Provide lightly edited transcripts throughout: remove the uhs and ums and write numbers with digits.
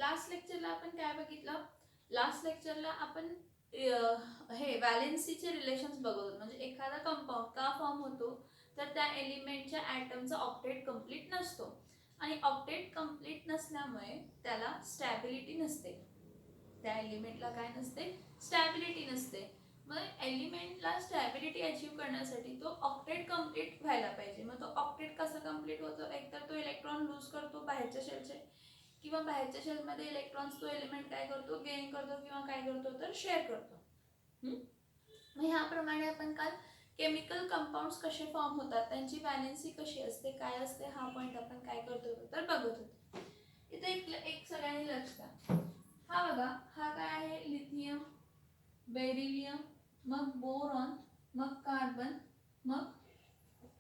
Last लेक्चरला आपण काय बघितलं? लास्ट लेक्चरला आपण हे व्हॅलेन्सीचे रिलेशन्स बघतो. म्हणजे एखादा कंपाऊंड का फॉर्म होतो तर त्या एलिमेंटच्या ॲटमचा ऑक्टेट कंप्लीट नसतो आणि ऑक्टेट कंप्लीट नसल्यामुळे त्याला स्टॅबिलिटी नसते. त्या एलिमेंटला काय नसते? स्टॅबिलिटी नसते. मग एलिमेंटला स्टॅबिलिटी अचीव करण्यासाठी तो ऑक्टेट कंप्लीट व्हायला पाहिजे. मग तो ऑक्टेट कसा कंप्लीट होतो? एकतर तो इलेक्ट्रॉन लूज करतो बाहेरच्या शेलचे, किंवा बाहेरच्या शेलमध्ये इलेक्ट्रॉन्स तो एलिमेंट काय करतो? गेन करतो किंवा काय करतो तर शेअर करतो. मग ह्याप्रमाणे आपण काल केमिकल कंपाऊंड्स कसे फॉर्म होतात, त्यांची व्हॅलेन्सी कशी असते, काय असते, हा पॉईंट आपण काय करतो तर बघत होतो. इथे एक सगळ्यांनी लक्ष द्या. हा बघा, हा काय आहे? लिथियम, बेरिलियम, मग बोरॉन, मग कार्बन, मग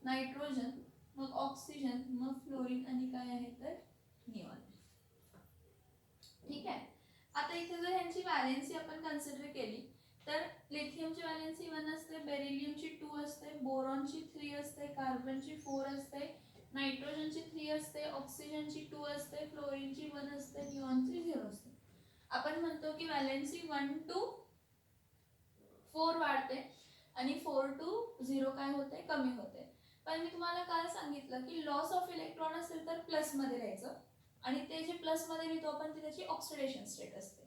नायट्रोजन, मग ऑक्सिजन, मग फ्लोरीन आणि काय आहे तर निऑन. ठीक आहे. आता इथे जर ह्यांची व्हॅलेन्सी आपण कन्सिडर केली तर लिथियमची व्हॅलेन्सी 1 असते, बेरिलियमची 2 असते, बोरॉनची 3 असते, कार्बनची 4 असते, नायट्रोजनची 3 असते, ऑक्सिजनची 2 असते, फ्लोरीनची 1 असते, निऑनची 0 असते. आपण म्हणतो की व्हॅलेन्सी 1 to 4 वाढते आणि 4 to 0 काय होते? कमी होते. पण मी तुम्हाला काल सांगितलं की लॉस ऑफ इलेक्ट्रॉन असेल तर प्लस मध्ये लिहायचं आणि ते जे प्लस मध्ये लिहितो आपण ती त्याची ऑक्सिडेशन स्टेट असते,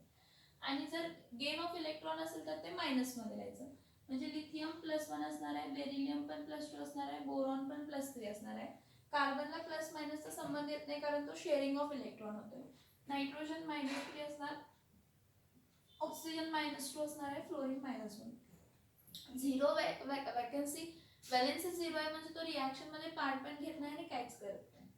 आणि जर गेन ऑफ इलेक्ट्रॉन असेल तर ते मायनस मध्ये लिहायचं. म्हणजे लिथियम +1 असणार आहे, बेरिलियम पण +2 असणार आहे, बोरॉन पण +3 असणार आहे. कार्बनला प्लस मायनसचा संबंध येत नाही कारण तो शेअरिंग ऑफ इलेक्ट्रॉन होतो. नायट्रोजन -3 असणार, ऑक्सिजन -2 असणार आहे, फ्लोरीन -1. 0 वॅकन्सी, व्हॅलेन्सी 0 आहे म्हणजे तो रिॲक्शन मध्ये पार्ट पण घेत नाही आणि काहीच करत नाही.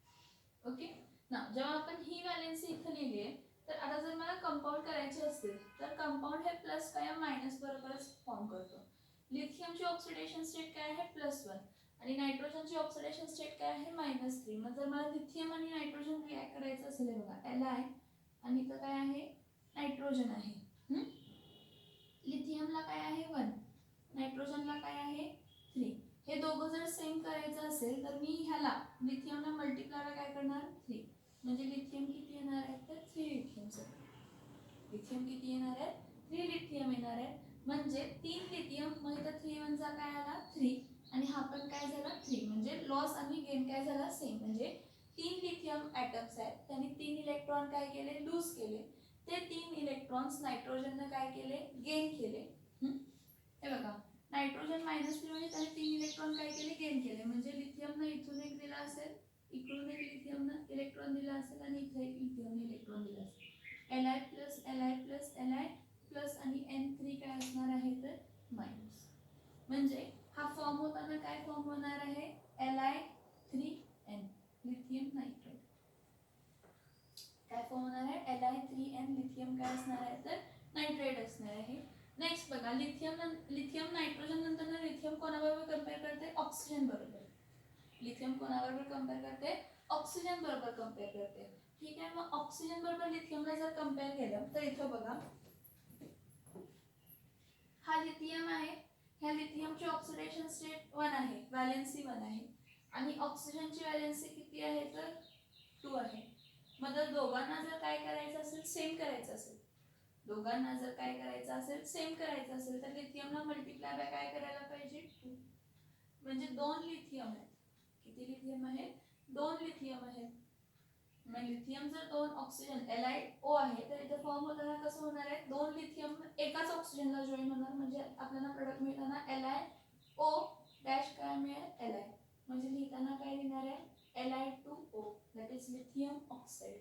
ओके ना. जेव्हा आपण ही व्हॅलेन्सी इथे लिहिली आहे तर आता जर मला कंपाऊंड करायचे असतील तर कंपाऊंड हे प्लस काय मायनस बरोबरच फॉर्म करतो. लिथियमची ऑक्सिडेशन स्टेट काय आहे? +1 आणि नायट्रोजनची ऑक्सिडेशन स्टेट काय आहे? -3. मग जर मला लिथियम आणि नायट्रोजन रिॲक्ट करायचं असेल बघा, Li आणि इथं काय आहे? नायट्रोजन आहे. लिथियमला काय आहे? 1, नायट्रोजनला काय आहे? 3. हे दोघं जर सेम करायचं असेल तर मी ह्याला लिथियमला मल्टिप्लायला काय करणार? 3. म्हणजे लिथियम किती येणार आहे तर 3 लिथियम. लिथियम किती येणार आहे? 3 लिथियम येणार आहे. म्हणजे 3 लिथियम, मग इथं 3 चा काय आला? 3 आणि हा पण काय झाला? 3. म्हणजे लॉस आणि गेन काय झाला? सेम. म्हणजे 3 लिथियम ॲटम्स आहेत, त्यांनी 3 इलेक्ट्रॉन काय केले? लूज केले. ते 3 इलेक्ट्रॉन्स नायट्रोजनने काय केले? गेन केले. हे बघा, नायट्रोजन -3 म्हणजे त्याने 3 इलेक्ट्रॉन काय केले? गेन केले. म्हणजे लिथियमनं इथून एक दिला असेल, इकडून एक लिथियमनं इलेक्ट्रॉन दिला असेल आणि इथे एक लिथियमने इलेक्ट्रॉन दिला असेल. Li plus Li plus Li plus आणि N3 काय असणार आहे तर मायनस. म्हणजे हा फॉर्म होताना काय फॉर्म होणार आहे? Li3N, lithium nitrate. काय फॉर्म होणार आहे? Li3N, लिथियम काय असणार आहे तर नायट्रेट असणार आहे. नेक्स्ट बघा, लिथियम नायट्रोजन नंतर लिथियम कोणाबरोबर कंपेअर करते? ऑक्सिजन बरोबर. लिथियम कोणाबरोबर कंपेअर करते? ऑक्सिजन बरोबर कंपेअर करते. ठीक आहे. मग ऑक्सिजन बरोबर लिथियमला जर कंपेअर केलं तर इथं बघा, हा लिथियम आहे, ह्या लिथियमची ऑक्सिडेशन स्टेट 1 आहे, व्हॅलेन्सी 1 आहे आणि ऑक्सिजनची व्हॅलेन्सी किती आहे तर 2 आहे. मग जर दोघांना जर काय करायचं असेल? सेम करायचं असेल, दोघांना जर काय करायचं असेल? सेम करायचं असेल तर लिथियमला मल्टिप्लाय बाय काय करायला पाहिजे? 2. म्हणजे 2 लिथियम आहेत. किती लिथियम आहेत? 2 लिथियम आहेत. मग लिथियम जर 2 ऑक्सिजन LiO आहे तर इथे फॉर्म होताना कसं होणार आहे? 2 लिथियम एकाच ऑक्सिजनला जॉईन होणार, म्हणजे आपल्याला प्रोडक्ट मिळताना LiO डॅश काय मिळेल? Li. म्हणजे लिहिताना काय लिहिणार आहे? Li2O, that is lithium oxide.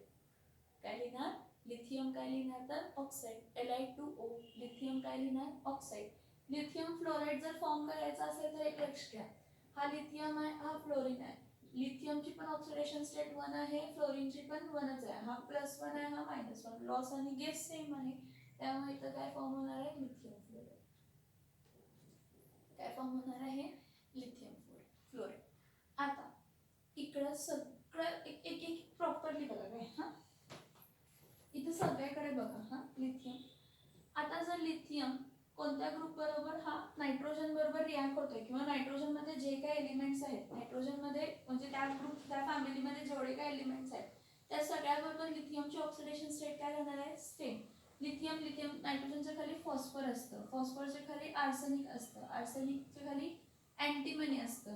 काय लिहिणार? लिथियम काय लिहिणार तर ऑक्साईड. Li2O, लिथियम काय लिहिणार? ऑक्साईड. लिथियम फ्लोराईड जर फॉर्म करायचा असेल तर एक लक्ष घ्या, हा लिथियम आहे, हा फ्लोरीन आहे. लिथियमची पण ऑक्सिडेशन स्टेट 1 आहे, फ्लोरीनची पण 1च आहे. हा +1 आहे, हा -1. लॉस आणि गेन सेम आहे, त्यामुळे इथं काय फॉर्म होणार आहे? Lithium fluoride. काय फॉर्म होणार आहे? Lithium fluoride. आता इकडं सगळं एक एक प्रॉपरली बघा काय. इथं सगळ्याकडे बघा. लिथियम. आता जर लिथियम कोणत्या ग्रुप बरोबर? हा नायट्रोजन बरोबर रिॲक्ट होतोय, किंवा नायट्रोजन मध्ये जे काही एलिमेंट्स आहेत, नायट्रोजन मध्ये म्हणजे त्या ग्रुप त्या फॅमिलीमध्ये जेवढे काही एलिमेंट्स आहेत त्या सगळ्याबरोबर लिथियमची ऑक्सिडेशन स्टेट काय राहणार आहे, सेम. लिथियम नायट्रोजनच्या खाली फॉस्फर असतं, फॉस्फरच्या खाली आर्सेनिक असतं, आर्सेनिकच्या खाली अँटीमनी असतं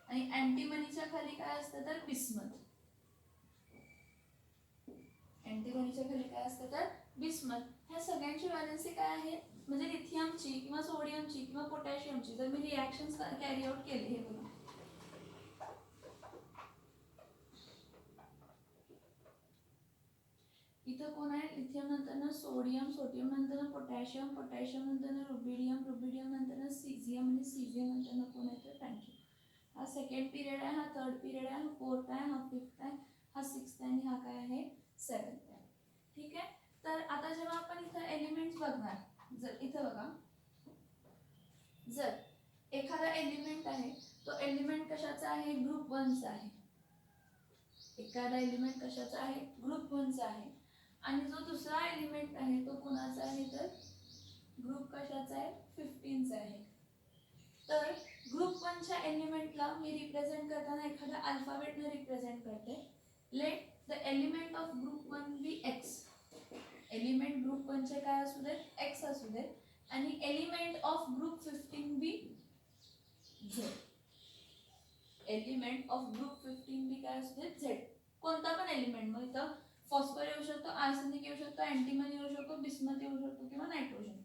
आणि अँटीमनीच्या खाली काय असतं तर बिस्मथ. अँटीमनीच्या खाली काय असतं तर बिस्मथ. ह्या सगळ्यांची व्हॅलेन्सी काय आहे, म्हणजे लिथियमची किंवा सोडियमची किंवा पोटॅशियमची जर मी रिॲक्शन कॅरी आउट केले, हे बघा इथं कोण आहे, लिथियम नंतर सोडियम, सोडियम नंतर पोटॅशियम, पोटॅशियम नंतर रुबिडियम, रुबिडियम नंतर सीझियम आणि सीझियम नंतर कोण आहे तर टँकियम. हा सेकंड पिरियड आहे, हा थर्ड पिरियड आहे, हा फोर्थ आहे, हा फिफ्थ आहे, हा सिक्स्थ आहे आणि हा काय आहे सेवन्थ आहे. ठीक आहे. तर आता जेव्हा आपण इथं एलिमेंट्स बघणार, जर इथं बघा जर एखादा एलिमेंट आहे तो एलिमेंट कशाचा आहे, ग्रुप 1चा आहे. एखादा एलिमेंट कशाचा आहे, ग्रुप 1चा आहे आणि जो दुसरा एलिमेंट आहे तो कोणाचा आहे तर ग्रुप कशाचा आहे 15चा आहे. तर ग्रुप 1च्या एलिमेंटला मी रिप्रेझेंट करताना एखाद्या अल्फाबेटने रिप्रेझेंट करते. Let the element of group 1 be X. Element group 1चे काय असू देत, एक्स असू देत आणि element of group 15 be Z. Element of group 15 be काय असू देत झेड. कोणता पण एलिमेंट, मग इथं फॉस्फर येऊ शकतो, आर्सेनिक येऊ शकतो, अँटीमनी येऊ शकतो, बिस्मथ येऊ शकतो किंवा नायट्रोजन.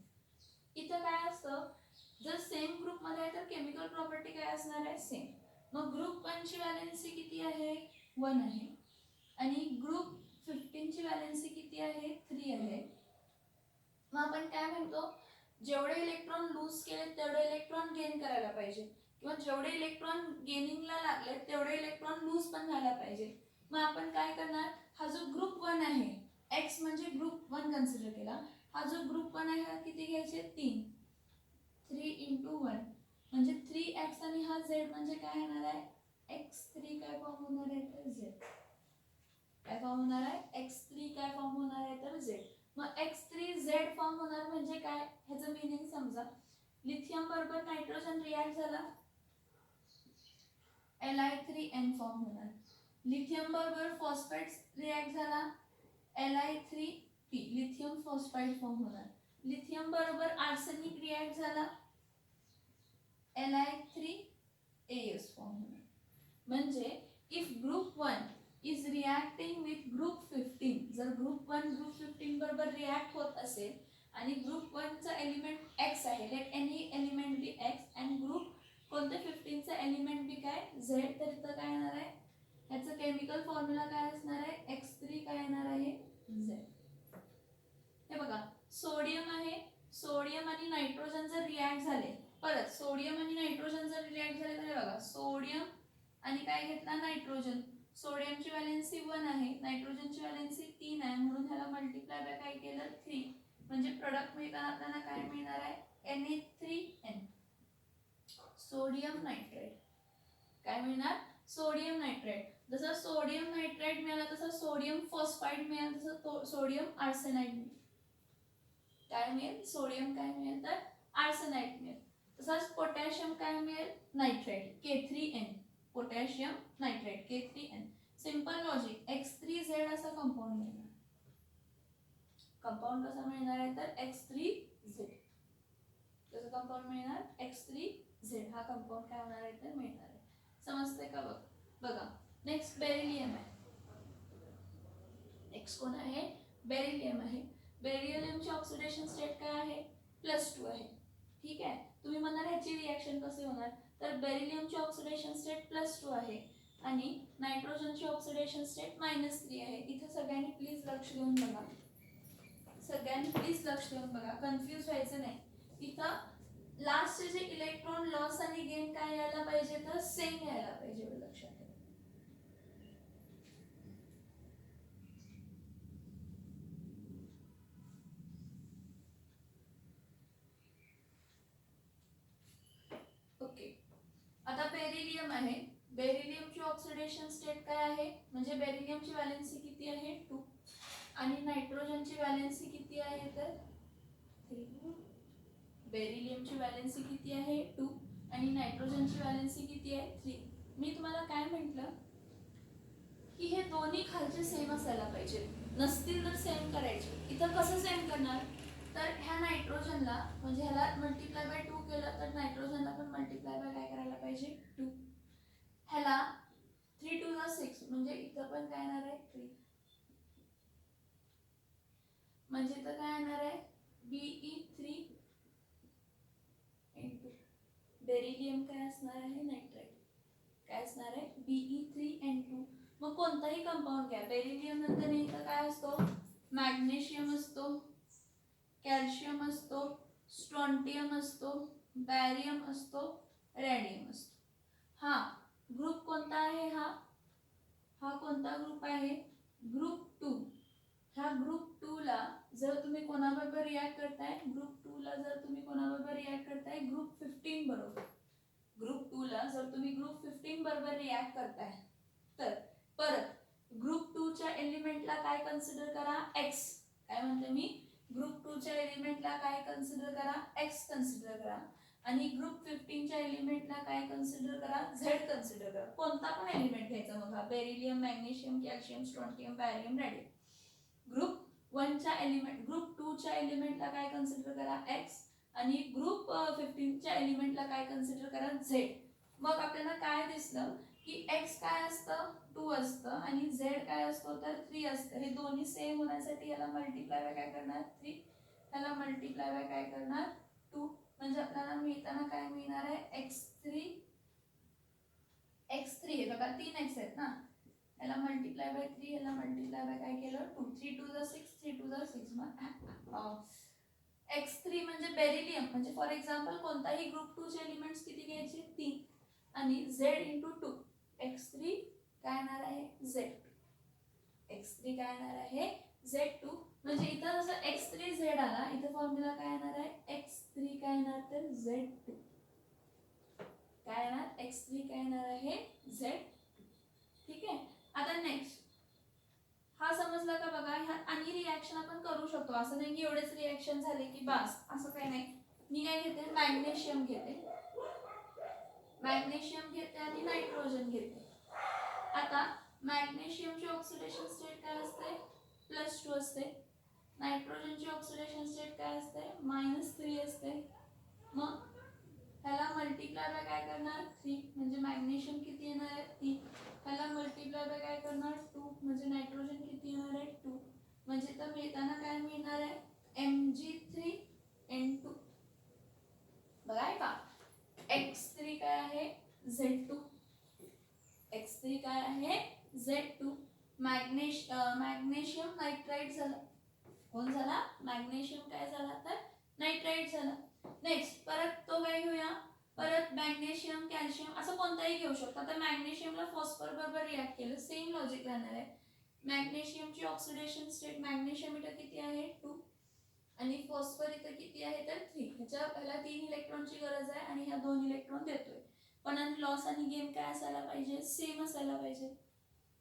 इथं काय असतं, जर सेम ग्रुप मध्ये आहे तर केमिकल प्रॉपर्टी काय असणार आहे सेम. मग ग्रुप 1 ची व्हॅलेन्सी किती आहे 1 आहे आणि ग्रुप 15 ची व्हॅलेन्सी किती आहे 3 आहे. मग आपण काय म्हणतो, जेवढे इलेक्ट्रॉन लूज केले तेवढे इलेक्ट्रॉन गेन करायला पाहिजे किंवा जेवढे इलेक्ट्रॉन गेनिंगला लागले तेवढे इलेक्ट्रॉन लूज पण व्हायला पाहिजे. मग आपण काय करणार, हा जो ग्रुप 1 आहे, एक्स म्हणजे ग्रुप 1 कन्सिडर केला, हा जो ग्रुप 1 आहे हा किती घ्यायचे 3 × 1 म्हणजे 3x आणि हा z म्हणजे काय येणार आहे x3 काय फॉर्म होणार आहे तर z. काय फॉर्म होणार आहे x3 काय फॉर्म होणार आहे तर z. मग x3 z फॉर्म होणार म्हणजे काय, ह्याचं मीनिंग समजा. लिथियम बरोबर नायट्रोजन रिॲक्ट झाला, Li3n फॉर्म होणार. लिथियम बरोबर फॉस्फेट रिॲक्ट झाला, Li3p लिथियम फॉस्फाइड फॉर्म होणार. लिथियम बरोबर आर्सेनिक रिॲक्ट झाला, Li3As फॉर्म होणार. म्हणजे if group 1 is reacting with group 15, जर ग्रुप 1 ग्रुप 15 बरोबर रिॲक्ट होत असेल आणि ग्रुप 1 चा एलिमेंट x आहे, let any element B x and group कोणते 15 चा एलिमेंट बी काय z, तर इथं काय येणार आहे, ह्याचं केमिकल फॉर्म्युला काय असणार आहे x3 काय येणार आहे z. हे बघा सोडियम आहे, सोडियम आणि नायट्रोजन जर रिॲक्ट झाले, परत सोडियम आणि नायट्रोजन जर रिॲक्ट झाले तर बघा सोडियम आणि काय घेतला नायट्रोजन, सोडियमची व्हॅलेन्सी 1 आहे, नायट्रोजनची व्हॅलेन्सी 3 आहे, म्हणून ह्याला मल्टिप्लाय बाय काय केलं 3, म्हणजे प्रोडक्ट मिळताना आपल्याला काय मिळणार आहे Na3n सोडियम नायट्रेट. काय मिळणार सोडियम नायट्रेट. जसं सोडियम नायट्रेट मिळाला तसं सोडियम फॉस्फाइड मिळाला तसं सोडियम आर्सेनाइड मिळेल. काय मिळेल सोडियम काय मिळेल तर आर्सेनाइड मिळेल. तसंच पोटॅशियम काय मिळेल nitrate K3n, potassium nitrate K3n. Simple logic x3z असा कंपाऊंड मिळणार. कंपाऊंड कसा मिळणार आहे तर x3z. कसं कंपाऊंड मिळणार x3z हा कंपाऊंड काय होणार आहे तर मिळणार आहे. समजते का बघा. नेक्स्ट बेरिलियम आहे. नेक्स्ट कोण आहे बेरिलियम आहे. बेरिलियमची ऑक्सिडेशन स्टेट काय आहे +2 आहे. ठीक आहे. तुम्ही म्हणाल ह्याची रिॲक्शन कसे होणार, तर बेरिलियमची ऑक्सिडेशन स्टेट +2 आहे आणि नायट्रोजनची ऑक्सिडेशन स्टेट -3 आहे. इथे सगळ्यांनी प्लीज लक्ष देऊन बघा, सगळ्यांनी प्लीज लक्ष देऊन बघा, कन्फ्यूज व्हायचं नाही. इथं लास्टचे जे इलेक्ट्रॉन लॉस आणि गेन काय यायला पाहिजे तर सेम यायला पाहिजे, लक्षात ठेवा. ओके. आता बेरिलियम आहे. बेरिलियमची ऑक्सिडेशन स्टेट काय आहे, म्हणजे बेरिलियमची व्हॅलेन्सी किती आहे 2 आणि नायट्रोजनची व्हॅलेन्सी किती आहे तर 3. बेरिलियमची व्हॅलेन्सी किती आहे 2 आणि नायट्रोजनची व्हॅलेन्सी किती आहे 3. मी तुम्हाला काय म्हटलं की हे दोन्ही खालचे सेम असायला पाहिजे, नसतील तर सेम करायचे. इथं कसं सेम करणार, तर ह्या नायट्रोजनला म्हणजे ह्याला मल्टिप्लाय बाय 2 केलं तर नायट्रोजनला पण मल्टिप्लाय बाय काय करायला पाहिजे 2. ह्याला 3 2 6 म्हणजे इथं पण काय येणार आहे 3, म्हणजे इथं काय येणार आहे Be3 इंटू बेरिलियम काय असणार आहे नायट्राइट, काय असणार आहे Be3N2. मग कोणताही कंपाऊंड घ्या, बेरिलियम नंतर इथं काय असतो मॅग्नेशियम असतो, कॅल्शियम असतो, स्ट्रॉन्टियम असतो, बॅरियम असतो, रॅडियम असतो. हा ग्रुप कोणता आहे, हा कोणता ग्रुप आहे ग्रुप 2. ह्या ग्रुप 2 ला जर तुम्ही कोणाबरोबर रिॲक्ट करताय, ग्रुप 2 ला जर तुम्ही कोणाबरोबर रिॲक्ट करताय ग्रुप 15 बरोबर, ग्रुप 2 ला जर तुम्ही ग्रुप 15 बरोबर रिॲक्ट करताय तर परत ग्रुप 2 च्या एलिमेंटला काय कन्सिडर करा x, काय म्हणते मी ग्रुप 2 च्या एलिमेंटला काय कन्सिडर करा x कन्सिडर करा, आणि ग्रुप 15 च्या एलिमेंटला काय कन्सिडर करा z कन्सिडर करा. कोणता पण एलिमेंट घ्यायचा, मग हा beryllium, magnesium, calcium, strontium, barium, radium. Group 1 च्या एलिमेंट, ग्रुप 2 च्या एलिमेंटला काय कन्सिडर करा x, आणि ग्रुप 15 च्या एलिमेंटला काय कन्सिडर करा z. मग आपल्याला काय दिसलं की x काय असतं 2 असतं आणि z काय असतो तर 3 असतं. हे दोन्ही सेम होण्यासाठी याला मल्टिप्लाय बाय काय करणार 3, याला मल्टिप्लाय बाय काय करणार 2, म्हणजे आपल्याला मिळताना काय मिळणार आहे x3 हे बघा 3x आहेत ना, याला मल्टिप्लाय बाय 3, याला मल्टिप्लाय बाय काय केलं 2, 3 2 6, 3 2 6. मग x3 म्हणजे बेरिलियम, म्हणजे फॉर एक्झाम्पल कोणताही ग्रुप 2 चे एलिमेंट्स किती घ्यायचे 3, आणि z इंटू 2, x3 काय येणार आहे z2, x3 काय येणार आहे z2. म्हणजे इथं जसं x3 z आला, इथं फॉर्म्युला काय येणार आहे x3 काय येणार तर z2, काय येणार x3 काय येणार आहे z. ठीक आहे. आता नेक्स्ट हा समजला का बघा, ह्या आणि रिॲक्शन आपण करू शकतो, असं नाही की एवढेच रिॲक्शन झाले की बस, असं काही नाही. मी काय घेते मॅग्नेशियम घेते, मॅग्नेशियम घेते आणि नायट्रोजन घेते. आता मॅग्नेशियमची ऑक्सिडेशन स्टेट काय असते +2 असते, नायट्रोजनची ऑक्सिडेशन स्टेट काय असते -3 असते. मग ह्याला मल्टिप्लाय बाय काय करणार 3, म्हणजे मॅग्नेशियम किती येणार आहे 3, ह्याला मल्टिप्लाय बाय काय करणार 2, म्हणजे नायट्रोजन किती येणार आहे 2, म्हणजे तर मिळताना काय मिळणार आहे Mg3N2. बघाय का x3 काय आहे z2, x3 काय आहे z2. मॅग्नेशियम नायट्राइट झाला, कोण झाला मॅग्नेशियम काय झाला तर नायट्राइट झाला. नेक्स्ट परत तो काय घेऊया, परत मॅग्नेशियम, कॅल्शियम असं कोणताही घेऊ शकतो. आता मॅग्नेशियमला फॉस्फर बरोबर रिॲक्ट केलं, सेम लॉजिक राहणार आहे. मॅग्नेशियमची ऑक्सिडेशन स्टेट, मॅग्नेशियम इथं किती आहे 2 आणि फॉस्फर इथं किती आहे तर 3, ह्याला 3 इलेक्ट्रॉनची गरज आहे आणि ह्या 2 इलेक्ट्रॉन देतोय. पण आणि लॉस आणि गेन काय असायला पाहिजे सेम असायला पाहिजे,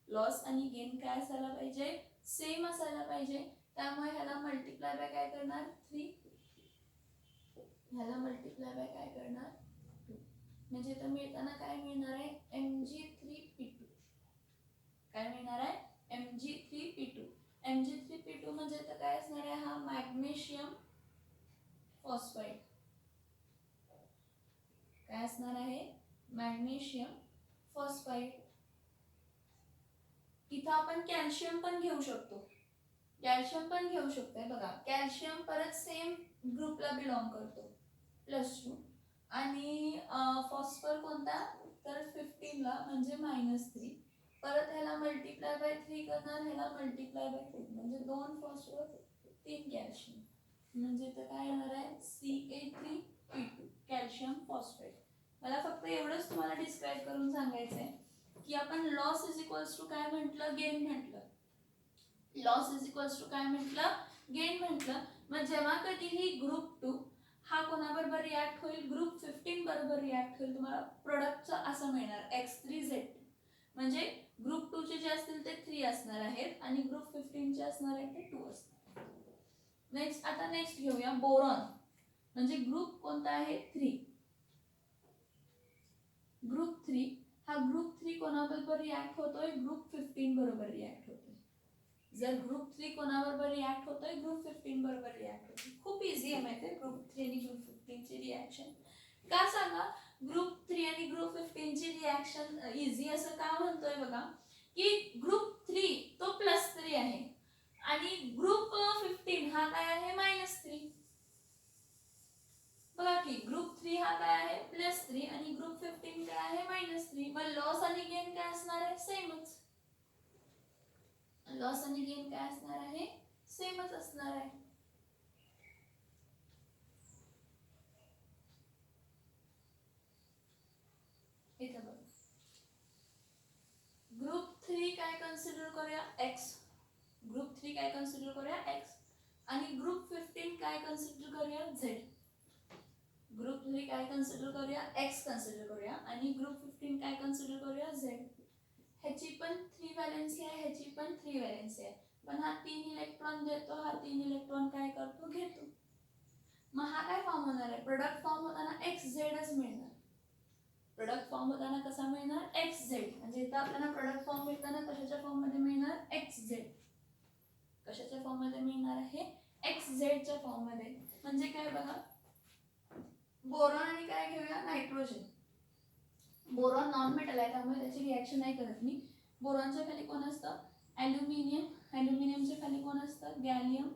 लॉस आणि गेन काय असायला पाहिजे सेम असायला पाहिजे. त्यामुळे ह्याला मल्टिप्लाय बाय काय करणार 3, ह्याला मल्टिप्लाय बाय काय करणार 2, म्हणजे तर मिळताना काय मिळणार आहे Mg3P2, काय मिळणार आहे Mg3P2. Mg3P2 म्हणजे तर काय असणार आहे हा मॅग्नेशियम फॉस्फाईड, काय असणार आहे मॅग्नेशियम फॉस्फाईड. इथं आपण कॅल्शियम पण घेऊ शकतो, कॅल्शियम पण घेऊ शकतोय बघा. कॅल्शियम परत सेम ग्रुपला बिलॉंग करतो +2, आणि फॉस्फर कोणता तर 15 ला म्हणजे -3. परत ह्याला मल्टिप्लाय बाय 3 करणार, ह्याला मल्टिप्लाय बाय 2, म्हणजे 2 फॉस्फर 3 कॅल्शियम, म्हणजे इथं काय येणार आहे Ca3P2 कॅल्शियम फॉस्फेट. मला फक्त एवढंच तुम्हाला डिस्क्राईब करून सांगायचं आहे की आपण लॉस इज इक्वल्स टू काय म्हटलं गेन म्हटलं, लॉस इज इक्वल्स टू काय म्हटलं गेन म्हटलं. मग जेव्हा कधीही ग्रुप 2 हा कोणाबरोबर रिॲक्ट होईल ग्रुप 15 बरोबर रिॲक्ट होईल, तुम्हाला प्रोडक्टचं असं मिळणार x3z2, म्हणजे ग्रुप 2 चे जे असतील ते 3 असणार आहेत आणि ग्रुप 15 चे असणार आहेत ते 2 असणार. नेक्स्ट आता नेक्स्ट घेऊया बोरॉन, म्हणजे ग्रुप कोणता आहे 3, ग्रुप 3 हा ग्रुप 3 कोणाबरोबर रिॲक्ट होतोय, ग्रुप 15 बरोबर रिॲक्ट होतोय. जर ग्रुप 3 कोणाबरोबर रिॲक्ट होतोय, ग्रुप 15 बरोबर रिॲक्ट होतोय. खूप इझी आहे माहिती आहे ग्रुप 3 आणि ग्रुप 15 ची रिॲक्शन. का सांगा ग्रुप 3 आणि ग्रुप 15 ची रिॲक्शन इझी असं का म्हणतोय बघा, की ग्रुप 3 तो +3 आहे आणि ग्रुप 15 हा काय आहे -3. बघा की ग्रुप 3 हा काय आहे +3 आणि ग्रुप 15 काय आहे -3. मग लॉस आणि गेन काय असणार आहे, सेमच. लॉस आणि गेन काय असणार आहे, सेमच असणार आहे. इथं बघा ग्रुप 3 काय कन्सिडर करूया, x. ग्रुप 3 काय कन्सिडर करूया, x. आणि ग्रुप 15 काय कन्सिडर करूया, z. ग्रुप 3 काय कन्सिडर करूया, x कन्सिडर करूया आणि ग्रुप 15 काय कन्सिडर करूया, z. ह्याची पण 3 व्हॅलेन्सी आहे, ह्याची पण 3 व्हॅलेन्सी आहे. पण हा 3 इलेक्ट्रॉन देतो, हा 3 इलेक्ट्रॉन काय करतो, घेतो. मग हा काय फॉर्म होणार आहे, प्रोडक्ट फॉर्म होताना XZच मिळणार. प्रोडक्ट फॉर्म होताना कसा मिळणार, XZ. म्हणजे इथं आपल्याला प्रोडक्ट फॉर्म मिळताना कशाच्या फॉर्म मध्ये मिळणार, XZ. कशाच्या फॉर्म मध्ये मिळणार आहे, XZ च्या फॉर्म मध्ये. म्हणजे काय बघा, बोरॉन आणि काय घेऊया, नायट्रोजन. बोरॉन नॉन मेटल आहे त्यामुळे त्याची रिॲक्शन नाही करत मी. बोरॉनच्या खाली कोण असतं, ॲल्युमिनियम. ॲल्युमिनियमच्या खाली कोण असतं, गॅलियम.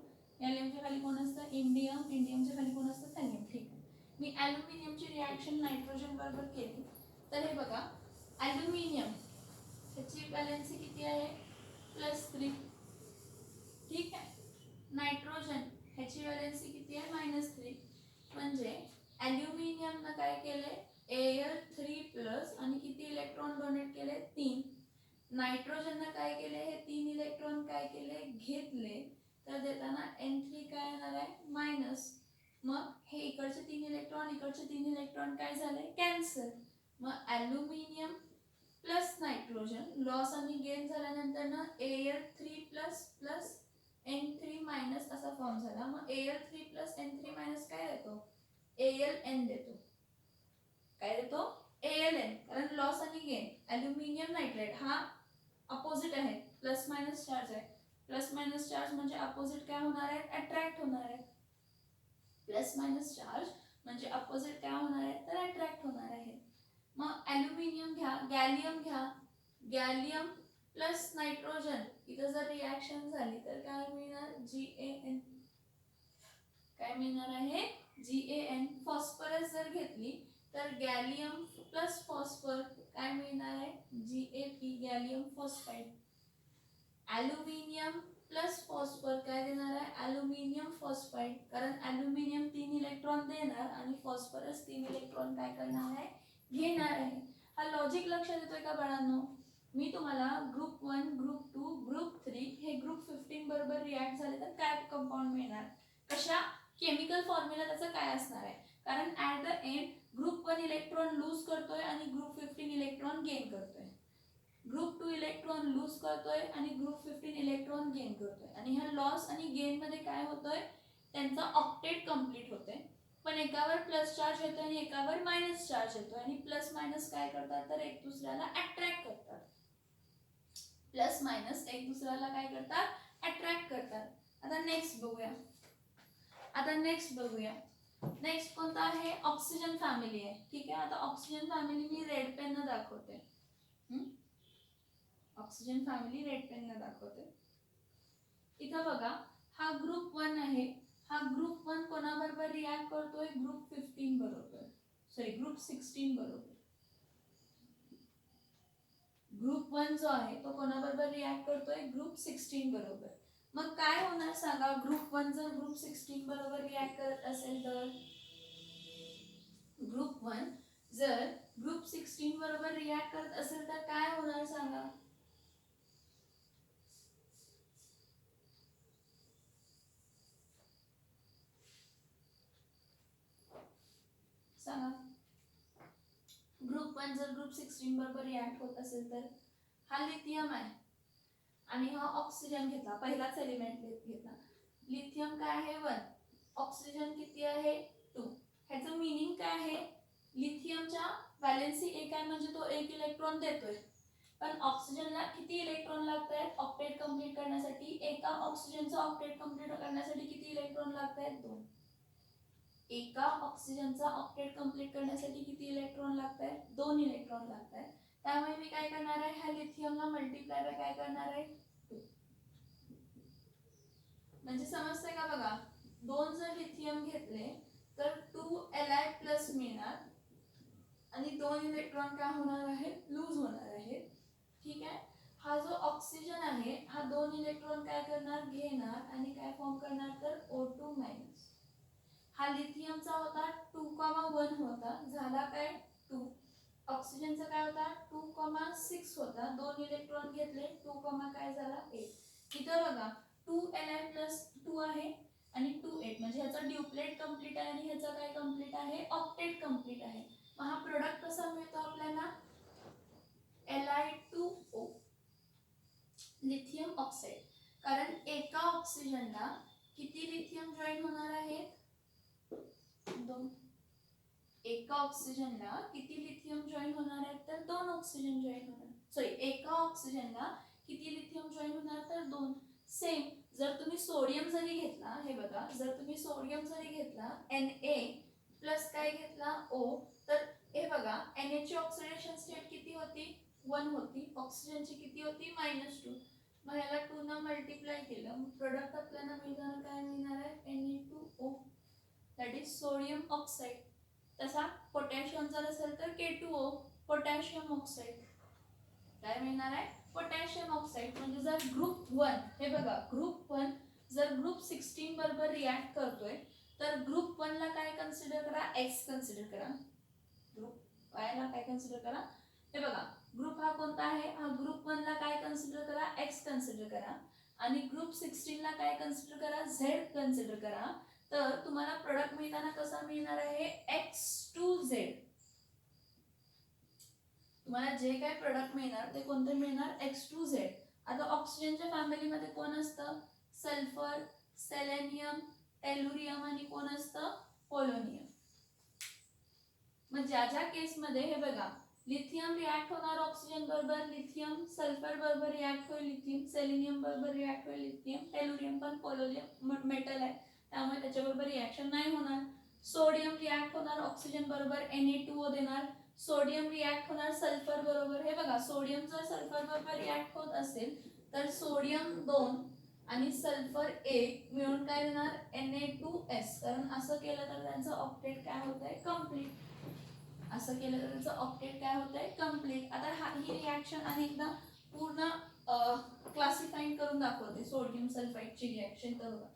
गॅलियमच्या खाली कोण असतं, इंडियम. इंडियमच्या खाली कोण असतं, थॅलियम. ठीक आहे, मी ॲल्युमिनियमची रिॲक्शन नायट्रोजन बरोबर केली. तर हे बघा ॲल्युमिनियम ह्याची व्हॅलेन्सी किती आहे, +3. ठीक आहे. नायट्रोजन ह्याची व्हॅलेन्सी किती आहे, -3. म्हणजे ॲल्युमिनियमनं काय केलंय, Al3+ आणि किती इलेक्ट्रॉन डोनेट केले, 3. नायट्रोजननं काय केले, हे 3 इलेक्ट्रॉन काय केले, घेतले. तर देताना N3 काय येणार आहे, मायनस. मग हे इकडचे 3 इलेक्ट्रॉन, इकडचे 3 इलेक्ट्रॉन काय झाले, कॅन्सल. मग ॲल्युमिनियम प्लस नायट्रोजन लॉस आणि गेन झाल्यानंतर ना Al3+ N3 मायनस असा फॉर्म झाला. मग Al3+ N3 मायनस काय देतो, Aln देतो. काय देतो, Aln. कारण लॉस आणि गेन ॲल्युमिनियम नायट्रेट हा अपोजिट आहे, प्लस मायनस चार्ज आहे. प्लस मायनस चार्ज म्हणजे अपोजिट काय होणार आहे, अट्रॅक्ट होणार आहे. प्लस मायनस चार्ज म्हणजे अपोजिट काय होणार आहे, तर अट्रॅक्ट होणार आहे. मग ॲल्युमिनियम घ्या, गॅलियम घ्या. गॅलियम प्लस नायट्रोजन इथं जर रिॲक्शन झाली तर काय मिळणार, Gan. काय मिळणार आहे, Gan. फॉस्फरस जर घेतली तर गॅलियम प्लस फॉस्फर काय मिळणार आहे, Gap. Gallium phosphide. Aluminium plus phosphor काय देणार आहे, ॲल्युमिनियम फॉस्फाईड. कारण ॲल्युमिनियम 3 इलेक्ट्रॉन देणार आणि फॉस्फरस 3 इलेक्ट्रॉन काय करणार आहे, घेणार आहे. हा लॉजिक लक्षात येतोय का बाळांनो. मी तुम्हाला ग्रुप 1, ग्रुप 2, ग्रुप 3 हे ग्रुप 15 बरोबर रिॲक्ट झाले तर काय कंपाऊंड मिळणार, कशा केमिकल फॉर्म्युला त्याचा काय असणार आहे. कारण at the end group 1 electron lose करतोय आणि ग्रुप 15 इलेक्ट्रॉन गेन करतोय. ग्रुप 2 इलेक्ट्रॉन लूज करतोय आणि ग्रुप 15 इलेक्ट्रॉन गेन करतोय. आणि ह्या लॉस आणि गेन मध्ये काय होतोय, त्यांचा ऑक्टेट कंप्लीट होतोय. पण एकावर प्लस चार्ज येतो आणि एकावर मायनस चार्ज येतो. आणि प्लस मायनस काय करतात, तर एक दुसऱ्याला अट्रॅक्ट करतात. प्लस मायनस एक दुसऱ्याला काय करतात, अट्रॅक्ट करतात. आता नेक्स्ट बघूया. नेक्स्ट कोणता आहे, ऑक्सिजन फॅमिली आहे. ठीक आहे, आता ऑक्सिजन फॅमिली मी रेड पेन न दाखवते. ऑक्सिजन फॅमिली रेड पेन न दाखवते. इथं बघा हा ग्रुप 1 आहे. हा ग्रुप 1 कोणाबरोबर रिॲक्ट करतोय, ग्रुप 15 बरोबर, सॉरी ग्रुप 16 बरोबर. ग्रुप 1 जो आहे तो कोणाबरोबर रिॲक्ट करतोय, ग्रुप 16 बरोबर. मग काय होणार सांगा, ग्रुप 1 जर ग्रुप 16 बरोबर रिॲक्ट करत असेल तर, ग्रुप 1 जर ग्रुप 16 बरोबर रिॲक्ट करत असेल तर काय होणार सांगा. सांगा, ग्रुप 1 जर ग्रुप 16 बरोबर रिॲक्ट होत असेल तर, हा लिथियम आहे आणि हा ऑक्सिजन घेतला, पहिलाच एलिमेंट घेतला. लिथियम काय आहे 1, ऑक्सिजन किती आहे 2. ह्याचं मीनिंग काय आहे, लिथियमच्या व्हॅलेन्सी एक आहे म्हणजे तो एक इलेक्ट्रॉन देतोय, पण ऑक्सिजनला किती इलेक्ट्रॉन लागत आहेत ऑक्टेट कंप्लीट करण्यासाठी? एका ऑक्सिजनचा ऑक्टेट कंप्लीट करण्यासाठी किती इलेक्ट्रॉन लागत आहेत? 2. एका ऑक्सिजनचा ऑक्टेट कंप्लीट करण्यासाठी किती इलेक्ट्रॉन लागत आहेत? 2 इलेक्ट्रॉन लागत आहेत. त्यामुळे मी काय करणार आहे, ह्या लिथियमला मल्टिप्लाय बाय काय करणार आहे? 2. म्हणजे समजतंय का बघा, 2 जर लिथियम घेतले तर 2Li+ मिळणार आणि 2 इलेक्ट्रॉन काय होणार आहेत? लूज होणार आहेत. ठीक आहे. हा जो ऑक्सिजन आहे हा 2 इलेक्ट्रॉन काय करणार? घेणार आणि काय फॉर्म करणार? तर O2-. हा लिथियमचा होता 2,1 होता, झाला काय? 2. ऑक्सिजनचा काय होता? 2,6 होता, 2 इलेक्ट्रॉन घेतले, 2, काय झाला? 8. इथं बघा 2Li+2 आहे आणि 2,8 म्हणजे ह्याचा ड्युप्लेट कंप्लीट आहे आणि ह्याचा काय कंप्लीट आहे? ऑक्टेट कंप्लीट आहे. मग हा प्रोडक्ट कसा मिळतो आपल्याला? Li2O, lithium oxide. कारण एका ऑक्सिजनला किती लिथियम जॉईन होणार आहेत? 2. एका ऑक्सिजनला किती लिथियम जॉईन होणार आहेत? तर 2 ऑक्सिजन जॉईन होणार. सॉरी, एका ऑक्सिजनला किती लिथियम जॉईन होणार? तर 2. सेम जर तुम्ही सोडियम जरी घेतला, हे बघा, जर तुम्ही सोडियम जरी घेतला Na+ काय घेतला? O, तर हे बघा Na ची ऑक्सिडेशन स्टेट किती होती? 1 होती. ऑक्सिजनची किती होती? -2. मग याला 2 न मल्टिप्लाय केलं, मग प्रोडक्ट आपल्याला मिळणार काय? मिळणार आहे Na2O, that is sodium oxide. तसा पोटॅशियम जर असेल तर K2O, पोटॅशियम ऑक्साइड. काय मिळणार आहे? Potassium oxide. म्हणजे जर ग्रुप 1, हे बघा ग्रुप 1 जर ग्रुप 16 बरोबर रिॲक्ट करतोय तर ग्रुप 1 ला काय कन्सिडर करा? X कन्सिडर करा. ग्रुप Y ला काय कन्सिडर करा? हे बघा ग्रुप हा कोणता आहे? हा ग्रुप 1 ला काय कन्सिडर करा? X कन्सिडर करा. आणि ग्रुप 16 ला काय कन्सिडर करा? Z कन्सिडर करा. तर तुम्हाला प्रोडक्ट मिळताना कसा मिळणार आहे? X2Z. तुम्हाला जे काय प्रोडक्ट मिळणार ते कोणते मिळणार? X2Z. आता ऑक्सिजनच्या फॅमिलीमध्ये कोण असतं? सल्फर, सेलेनियम, टेल्युरियम आणि कोण असतं? पोलोनियम. मग ज्या ज्या केसमध्ये हे बघा लिथियम रिॲक्ट होणार ऑक्सिजन बरोबर लिथियम, सल्फर बरोबर रिॲक्ट होईल लिथियम, सेलेनियम बरोबर रिॲक्ट होईल लिथियम, टेल्युरियम पण पोलोनियम मेटल आहे त्यामुळे त्याच्याबरोबर रिॲक्शन नाही होणार. सोडियम रिॲक्ट होणार ऑक्सिजन बरोबर Na2O देणार. सोडियम रिॲक्ट होणार सल्फर बरोबर. हे बघा सोडियम जर सल्फर बरोबर रिॲक्ट होत असेल तर सोडियम 2 आणि सल्फर 1 मिळून काय देणार? Na2S. कारण असं केलं तर त्यांचं ऑक्टेट काय होत आहे? कंप्लीट. असं केलं तर त्याचं ऑक्टेट काय होत आहे? कंप्लीट. आता ही रिॲक्शन अनेकदा पूर्ण क्लासिफाईंग करून दाखवते सोडियम सल्फाइडची रिॲक्शन. तर बघा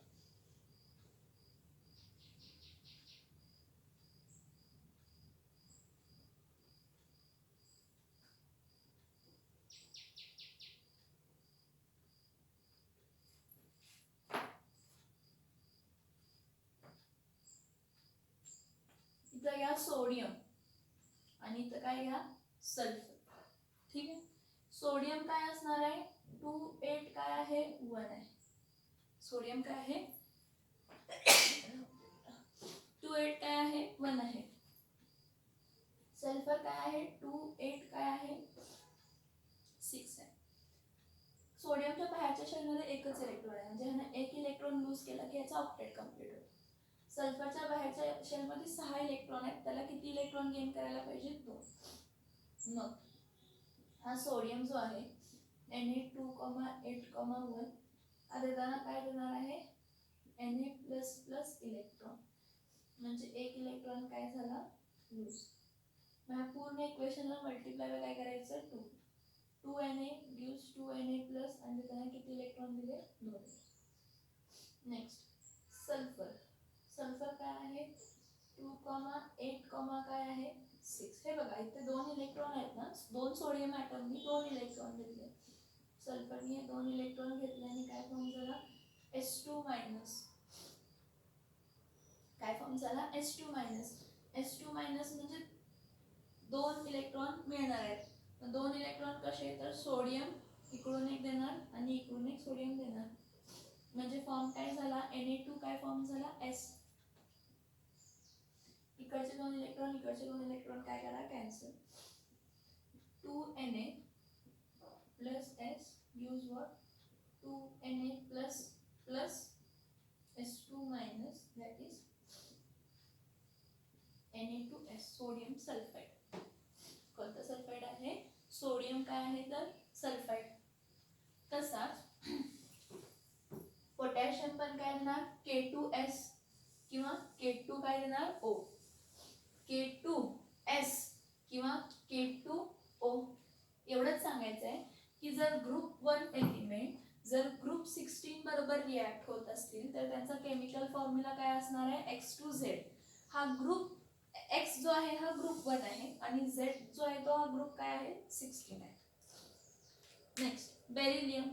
इथं या सोडियम आणि इथं काय घ्या? सल्फर. ठीक आहे. सोडियम काय असणार आहे? 2,8 काय आहे? 1 आहे. सोडियम काय आहे? 2,8 काय आहे? 1 आहे. सल्फर काय आहे? 2,8 काय आहे? 6 आहे. सोडियमच्या बाहेरच्या शेलमध्ये एकच इलेक्ट्रॉन आहे म्हणजे ह्यानं एक इलेक्ट्रॉन लूज केला की याचा ऑक्टेट कंप्लीट होतो. सल्फरच्या बाहेरच्या शेलमध्ये 6 इलेक्ट्रॉन आहेत, त्याला किती इलेक्ट्रॉन गेन करायला पाहिजे? 2. मग हा सोडियम जो आहे Na2,8,1 हा देताना काय देणार आहे? Na++ electron. म्हणजे एक इलेक्ट्रॉन काय झाला? लूज. मग पूर्ण इक्वेशनला मल्टिप्लाय काय करायचं? 2. 2Na gives 2Na+ आणि देताना किती इलेक्ट्रॉन दिले? 2. Next sulphur. सल्फर काय आहे? 2,8, काय आहे? 6. हे बघा इथे 2 इलेक्ट्रॉन आहेत ना, 2 सोडियम ॲटमनी 2 इलेक्ट्रॉन घेतले. सल्फरने 2 इलेक्ट्रॉन घेतले आणि काय फॉर्म झाला? S2-. काय फॉर्म झाला? S2-. S2- म्हणजे 2 इलेक्ट्रॉन मिळणार आहेत. 2 इलेक्ट्रॉन कसे? तर सोडियम इकडून एक देणार आणि इकडून एक सोडियम देणार. म्हणजे फॉर्म काय झाला? Na2 काय फॉर्म झाला? S. इकडचे 2 इलेक्ट्रॉन इकडचे 2 इलेक्ट्रॉन काय करा cancel. 2Na plus S use what? 2Na plus S2 minus, that is Na2S, sodium sulphide. कोणतं सल्फाइड आहे? सोडियम काय आहे तर सल्फाइड. तसाच पोटॅशियम पण काय देणार K2S किंवा K2 काय देणार O. K2S किंवा K2O. एवढंच सांगायचं आहे की जर ग्रुप 1 एलिमेंट जर ग्रुप 16 बरोबर रिॲक्ट होत असतील तर त्यांचा केमिकल फॉर्म्युला काय असणार आहे X2Z. हा ग्रुप X जो आहे हा ग्रुप 1 आहे आणि Z जो आहे तो हा ग्रुप काय आहे 16 आहे. Next beryllium.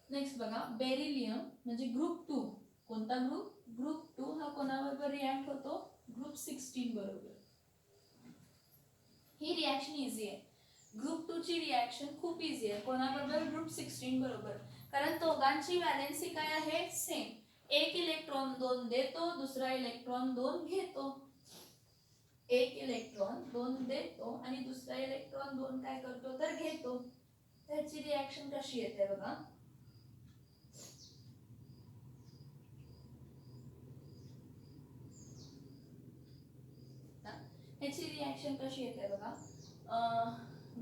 नेक्स्ट बघा बेरिलियम म्हणजे ग्रुप 2. कोणता ग्रुप? ग्रुप 2 हा कोणाबरोबर रिॲक्ट होतो? ग्रुप 16 बरोबर. ही रिॲक्शन इझी आहे. ग्रुप 2 ची रिॲक्शन खूप इझी आहे. कोणाबरोबर? ग्रुप 16 बरोबर. कारण दोघांची व्हॅलेन्सी काय आहे सेम. एक इलेक्ट्रॉन 2 देतो, दुसरा इलेक्ट्रॉन 2 घेतो. एक इलेक्ट्रॉन 2 देतो आणि दुसरा इलेक्ट्रॉन 2 काय करतो तर घेतो. त्याची रिॲक्शन कशी येते बघा. ह्याची रिॲक्शन कशी येते बघा.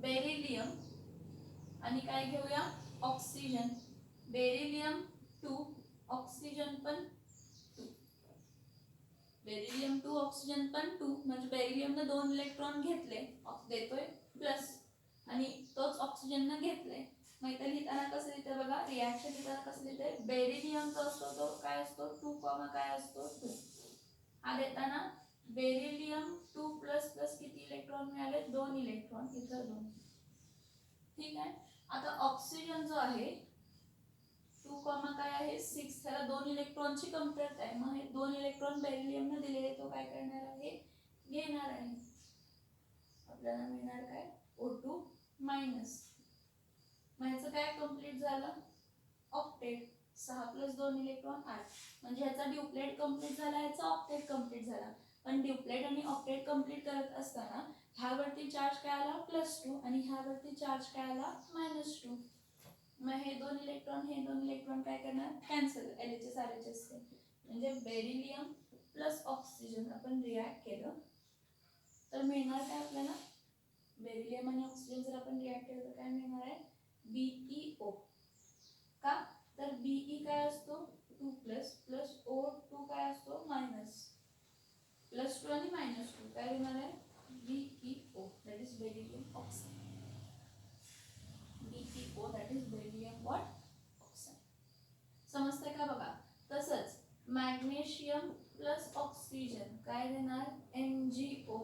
बेरिलियम आणि काय घेऊया ऑक्सिजन. बेरिलियम 2 ऑक्सिजन पण 2. बेरिलियम 2 ऑक्सिजन पण 2 म्हणजे बेरिलियमने 2 इलेक्ट्रॉन घेतले, देतोय प्लस आणि तोच ऑक्सिजनने घेतले. मग इथे लिहिताना कसं लिहिते बघा. रिॲक्शन लिहिताना कसं लिहिते. बेरिलियम जो असतो तो काय असतो 2, काय असतो 2. हा देताना बेरिलियम 2 प्लस प्लस किती इलेक्ट्रॉन मिळाले 2 इलेक्ट्रॉन, इथं 2. ठीक आहे. आता ऑक्सिजन जो आहे 2, काय आहे 6. त्याला 2 इलेक्ट्रॉनची कमतरता आहे. मग हे 2 इलेक्ट्रॉन बेरिलियमने दिलेले तो काय करणार आहे घेणार आहे. आपल्याला मिळणार काय O2 मायनस. मग ह्याचं काय कंप्लीट झालं ऑक्टेट. 6 + 2 इलेक्ट्रॉन 8 म्हणजे ह्याचा ड्युप्लेट कंप्लीट झाला, ह्याचा ऑक्टेट कंप्लीट झाला. पण ड्युप्लेट आणि ऑक्टेट कंप्लीट करत असताना ह्यावरती चार्ज काय आला +2 आणि ह्यावरती चार्ज काय आला -2. मग हे 2 इलेक्ट्रॉन हे 2 इलेक्ट्रॉन काय करणार कॅन्सल. LHS RHS म्हणजे बेरिलियम प्लस ऑक्सिजन आपण रिॲक्ट केलं तर मिळणार काय आपल्याला. बेरिलियम आणि ऑक्सिजन जर आपण रिॲक्ट केलं तर काय मिळणार आहे BeO. का तर Be काय असतो 2 प्लस O2 काय असतो मायनस. +2 आणि -2 काय येणार आहे BeO, that is beryllium oxide. BeO that is beryllium what oxide. समजतंय का बघा. तसंच मॅग्नेशियम प्लस ऑक्सिजन काय देणार MgO.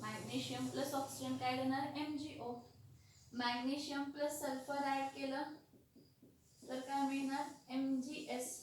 मॅग्नेशियम प्लस ऑक्सिजन काय देणार MgO. Magnesium plus sulphur add केलं तर काय मिळणार MgS.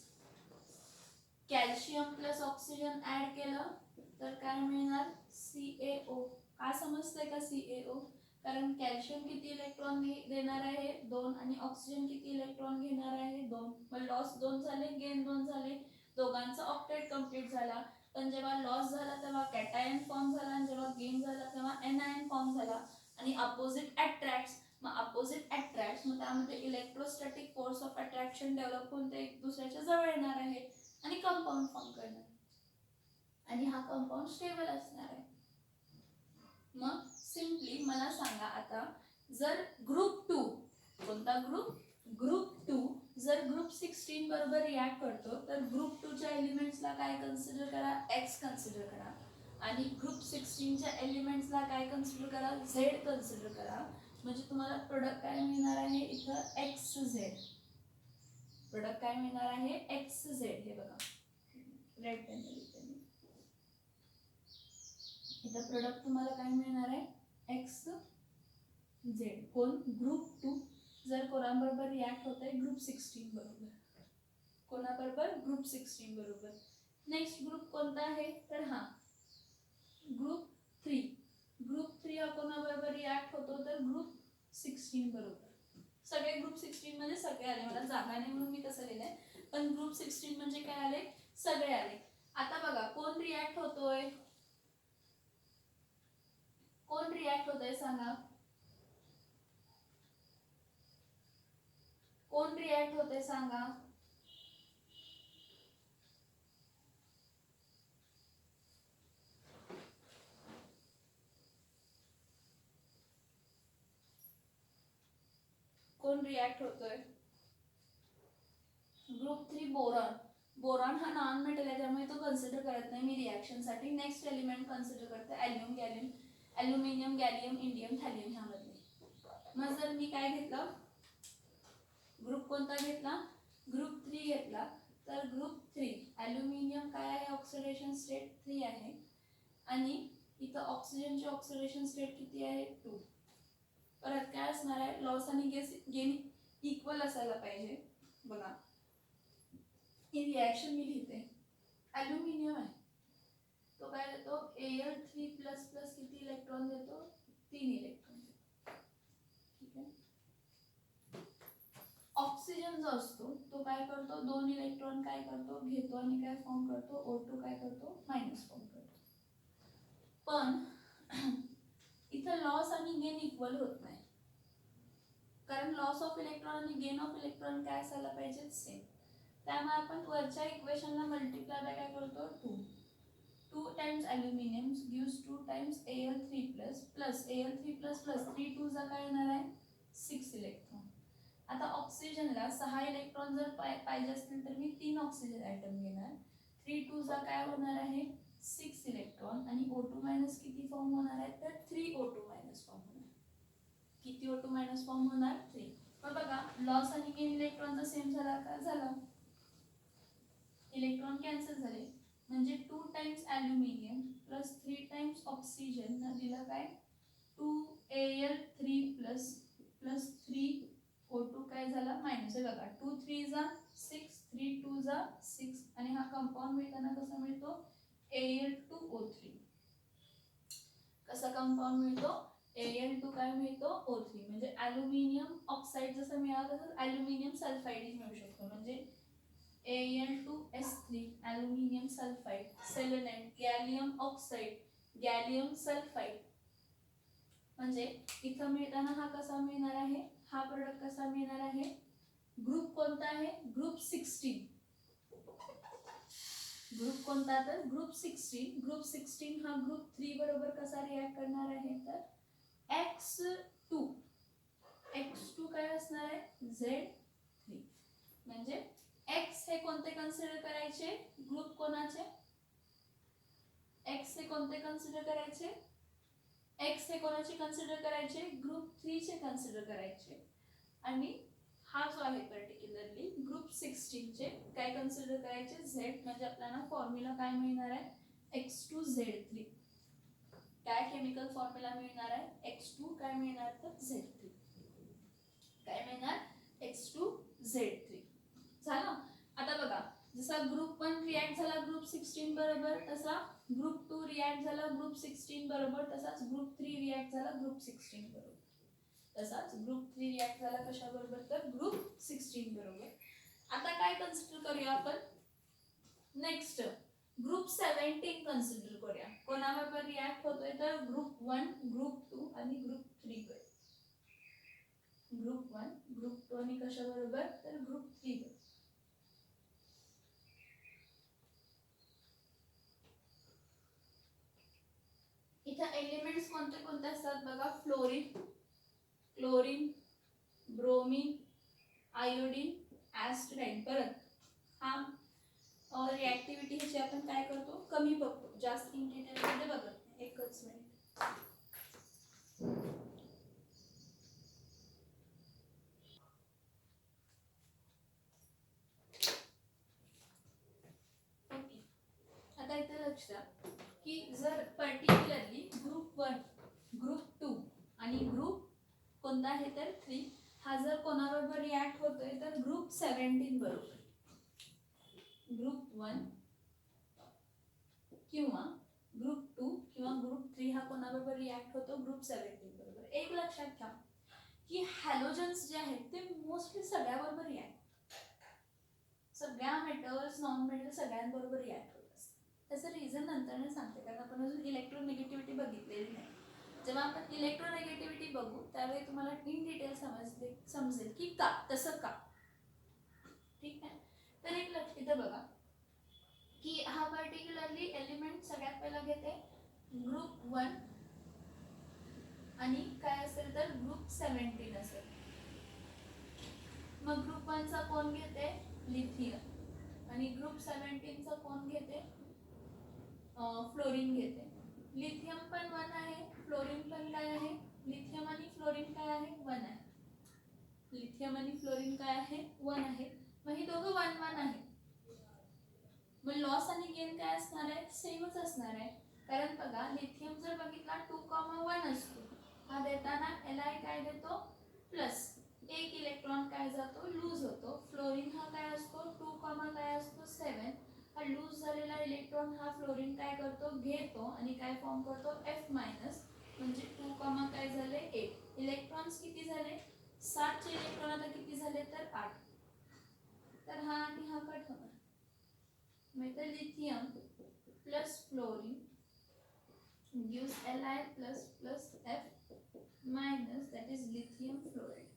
Calcium plus oxygen add केलं तर काय मिळणार CaO. का समजतंय का CaO. कारण कॅल्शियम किती इलेक्ट्रॉन देणार आहे 2 आणि ऑक्सिजन किती इलेक्ट्रॉन घेणार आहे 2. मग लॉस 2 झाले गेन 2 झाले. दोघांचा ऑक्टेट कंप्लीट झाला. पण जेव्हा लॉस झाला तेव्हा कॅटायन फॉर्म झाला आणि जेव्हा गेन झाला तेव्हा एनायन फॉर्म झाला. आणि अपोजिट अट्रॅक्ट्स. मग अपोजिट अट्रॅक्ट्स मग त्यामध्ये electrostatic force of attraction develop होऊन ते एक दुसऱ्याच्या जवळ येणार आहे आणि कंपाऊंड फॉर्म करणार. आणि हा कंपाऊंड स्टेबल असणार आहे. मग सिम्पली मला सांगा आता जर ग्रुप 2 कोणता ग्रुप 2 जर ग्रुप 16 बरोबर रिॲक्ट करतो तर ग्रुप 2 च्या एलिमेंट्सला काय कन्सिडर करा X कन्सिडर करा आणि ग्रुप 16 च्या एलिमेंट्सला काय कन्सिडर करा Z कन्सिडर करा. म्हणजे तुम्हाला प्रोडक्ट काय मिळणार आहे इथं XZ. प्रोडक्ट काय मिळणार आहे XZ. हे बघा रेड पेन इथं प्रोडक्ट तुम्हाला काय मिळणार आहे XZ. कोण ग्रुप 2 जर कोणाबरोबर रिॲक्ट होत आहे ग्रुप 16 बरोबर. कोणाबरोबर ग्रुप 16 बरोबर. नेक्स्ट ग्रुप कोणता आहे तर हा ग्रुप 3. ग्रुप 3 हा कोणाबरोबर रिॲक्ट होतो तर ग्रुप 16 बरोबर. सगळे ग्रुप 16 म्हणजे सगळे आले. मला जागा नाही म्हणून मी तसं लिहिलंय पण ग्रुप 16 म्हणजे काय आले सगळे आले. आता बघा कोण रिॲक्ट होतोय, कोण रिॲक्ट होतोय सांगा, कोण रिॲक्ट होतोय सांगा. कोण रिॲक्ट होतोय, ग्रुप 3 बोरॉन. बोरॉन हा नॉन मेटल आहे त्यामुळे तो कन्सिडर करत नाही मी रिॲक्शनसाठी. नेक्स्ट एलिमेंट कन्सिडर करते ॲल्युम, गॅलियम, ॲल्युमिनियम, गॅलियम, इंडियम, थॅलियम ह्यामधले. मग जर मी काय घेतलं, ग्रुप कोणता घेतला, ग्रुप 3 घेतला, तर ग्रुप 3 ॲल्युमिनियम काय आहे, ऑक्सिडेशन स्टेट 3 आहे आणि इथं ऑक्सिजनची ऑक्सिडेशन स्टेट किती आहे, 2. परत काय असणार आहे, लॉस आणि गेन इक्वल असायला पाहिजे. बघा ही रिॲक्शन मी लिहिते, ॲल्युमिनियम आहे तो काय देतो, Al3++ किती इलेक्ट्रॉन देतो, 3 इलेक्ट्रॉन देतो. ठीक आहे. ऑक्सिजन जो असतो तो काय करतो, 2 इलेक्ट्रॉन काय करतो, घेतो आणि काय फॉर्म करतो, O2 काय करतो, मायनस फॉर्म करतो. पण इथं लॉस आणि गेन इक्वल होत नाही, कारण लॉस ऑफ इलेक्ट्रॉन आणि गेन ऑफ इलेक्ट्रॉन काय असायला पाहिजे, सेम. त्यामुळे आपण वरच्या इक्वेशनला मल्टिप्लाय बाय काय करतो, 2 times aluminium gives 2 times Al3+ plus Al3++ 3 2 जा काय येणार आहे, 6 इलेक्ट्रॉन. आता ऑक्सिजनला 6 इलेक्ट्रॉन जर पाहिजे असतील तर मी 3 ऑक्सिजन ॲटम घेणार, 3 2 जा काय होणार आहे, 6 इलेक्ट्रॉन आणि O2 मायनस किती फॉर्म होणार आहे, तर 3 O2 मायनस फॉर्म होणार. किती O2 मायनस फॉर्म होणार, 3. पण बघा लॉस आणि गेन इलेक्ट्रॉनचा सेम झाला का, झाला. इलेक्ट्रॉन कॅन्सल झाले म्हणजे 2 times aluminium plus 3 times oxygen न दिलं काय, 2 Al3+ प्लस 3 O2 काय झाला, मायनस. आहे बघा 2 3 जा 6, 3 2 जा 6 आणि हा कंपाऊंड मिळताना कसा मिळतो, Al2O3. कसा कंपाऊंड मिळतो, Al2 काय मिळतो, O3. म्हणजे ॲल्युमिनियम ऑक्साईड जसं मिळालं तसं ॲल्युमिनियम सल्फाईड मिळू शकतो. म्हणजे Al2S3 aluminium sulphide, selenite gallium oxide, gallium sulphide. म्हणजे इथं मिळताना हा कसा मिळणार आहे, हा प्रोडक्ट कसा मिळणार आहे, ग्रुप कोणता आहे, ग्रुप 16. ग्रुप कोणता, तर ग्रुप 16. ग्रुप 16 हा ग्रुप 3 बरोबर कसा रिॲक्ट करणार आहे, तर X2. X2 काय असणार आहे, Z3. म्हणजे X हे कोणते कन्सिडर करायचे, ग्रुप कोणाचे, X हे कोणते कन्सिडर करायचे, X हे कोणाचे कन्सिडर करायचे, ग्रुप 3 चे कन्सिडर करायचे. आणि हा जो आहे पर्टिक्युलरली ग्रुप 16 चे काय कन्सिडर करायचे, Z. म्हणजे आपल्याला फॉर्म्युला काय मिळणार आहे, X2Z3. काय केमिकल फॉर्म्युला मिळणार आहे, X2 काय मिळणार, तर Z3 काय मिळणार, X2Z3. झालं. आता बघा जसा ग्रुप 1 रिॲक्ट झाला ग्रुप 16 बरोबर, तसा ग्रुप 2 रिॲक्ट झाला ग्रुप 16 बरोबर, तसाच ग्रुप 3 रिॲक्ट झाला ग्रुप 16 बरोबर, तसाच ग्रुप 3 रिॲक्ट झाला कशा बरोबर, तर ग्रुप 16 बरोबर. आता काय कन्सिडर करूया आपण, नेक्स्ट ग्रुप 17 कन्सिडर करूया. कोणाबरोबर रिॲक्ट होतोय, तर ग्रुप 1, ग्रुप 2 आणि ग्रुप 3 बरोबर. ग्रुप 1, ग्रुप 2 आणि कशा बरोबर, तर ग्रुप 3 बरोबर. इथं एलिमेंट्स कोणते कोणते असतात बघा, फ्लोरीन, क्लोरीन, ब्रोमीन, आयोडीन, ॲस्ट्राईन. परत हा रिॲक्टिव्हिटी ह्याची आपण काय करतो, कमी बघतो, जास्त इन डिटेलमध्ये बघत नाही. एकच मिनिट. आता इथे लक्ष द्या की जर पर्टिक्युलरली ग्रुप 1, ग्रुप 2 आणि ग्रुप कोणता आहे तर 3 हा जर कोणाबरोबर रिॲक्ट होतोय तर ग्रुप 17 बरोबर. ग्रुप 1 किंवा ग्रुप 2 किंवा ग्रुप 3 हा कोणाबरोबर रिॲक्ट होतो, ग्रुप 17 बरोबर. एक लक्षात घ्या की हॅलोजन्स जे आहेत ते मोस्टली सगळ्याबरोबर रिॲक्ट, सगळ्या मेटल्स नॉन मेटल सगळ्यांबरोबर रिॲक्ट होत असतात. त्याचं रिझन नंतर सांगते, कारण आपण अजून इलेक्ट्रोनेगेटिव्हिटी बघितलेली नाही. जेव्हा आपण इलेक्ट्रोनेगेटिव्हिटी बघू त्यावेळी तुम्हाला इन डिटेल समजेल की का तसं का. ठीक आहे. तर एक लक्ष इथं बघा की हा पर्टिक्युलरली एलिमेंट सगळ्यात पहिला घेते ग्रुप 1 आणि काय असेल तर ग्रुप 17 असेल. मग ग्रुप 1 चा कोण घेते लिथियम आणि ग्रुप 17 चा कोण घेते फ्लोरीन घेते. लिथियम पण 1 आहे, फ्लोरीन पण काय आहे, लिथियम आणि फ्लोरीन काय आहे 1 आहे. लिथियम आणि फ्लोरीन काय आहे 1 आहे. मग ही दोघं 1 1 आहे. मग लॉस आणि गेन काय असणार आहे, सेमच असणार आहे. कारण बघा लिथियम जर बघितला 2,1 असतो, हा देताना Li काय देतो प्लस, एक इलेक्ट्रॉन काय जातो लूज होतो. फ्लोरीन हा काय असतो 2, काय असतो 7, हा लूज झालेला इलेक्ट्रॉन हा फ्लोरीन काय करतो घेतो आणि काय फॉर्म करतो F मायनस, म्हणजे 2, काय झाले 8. इलेक्ट्रॉन्स किती झाले 7 चे इलेक्ट्रॉन आता किती झाले तर 8. तर हा आणि हा कट होणार. म्हणजे lithium plus fluorine gives Li plus F minus that is lithium fluoride.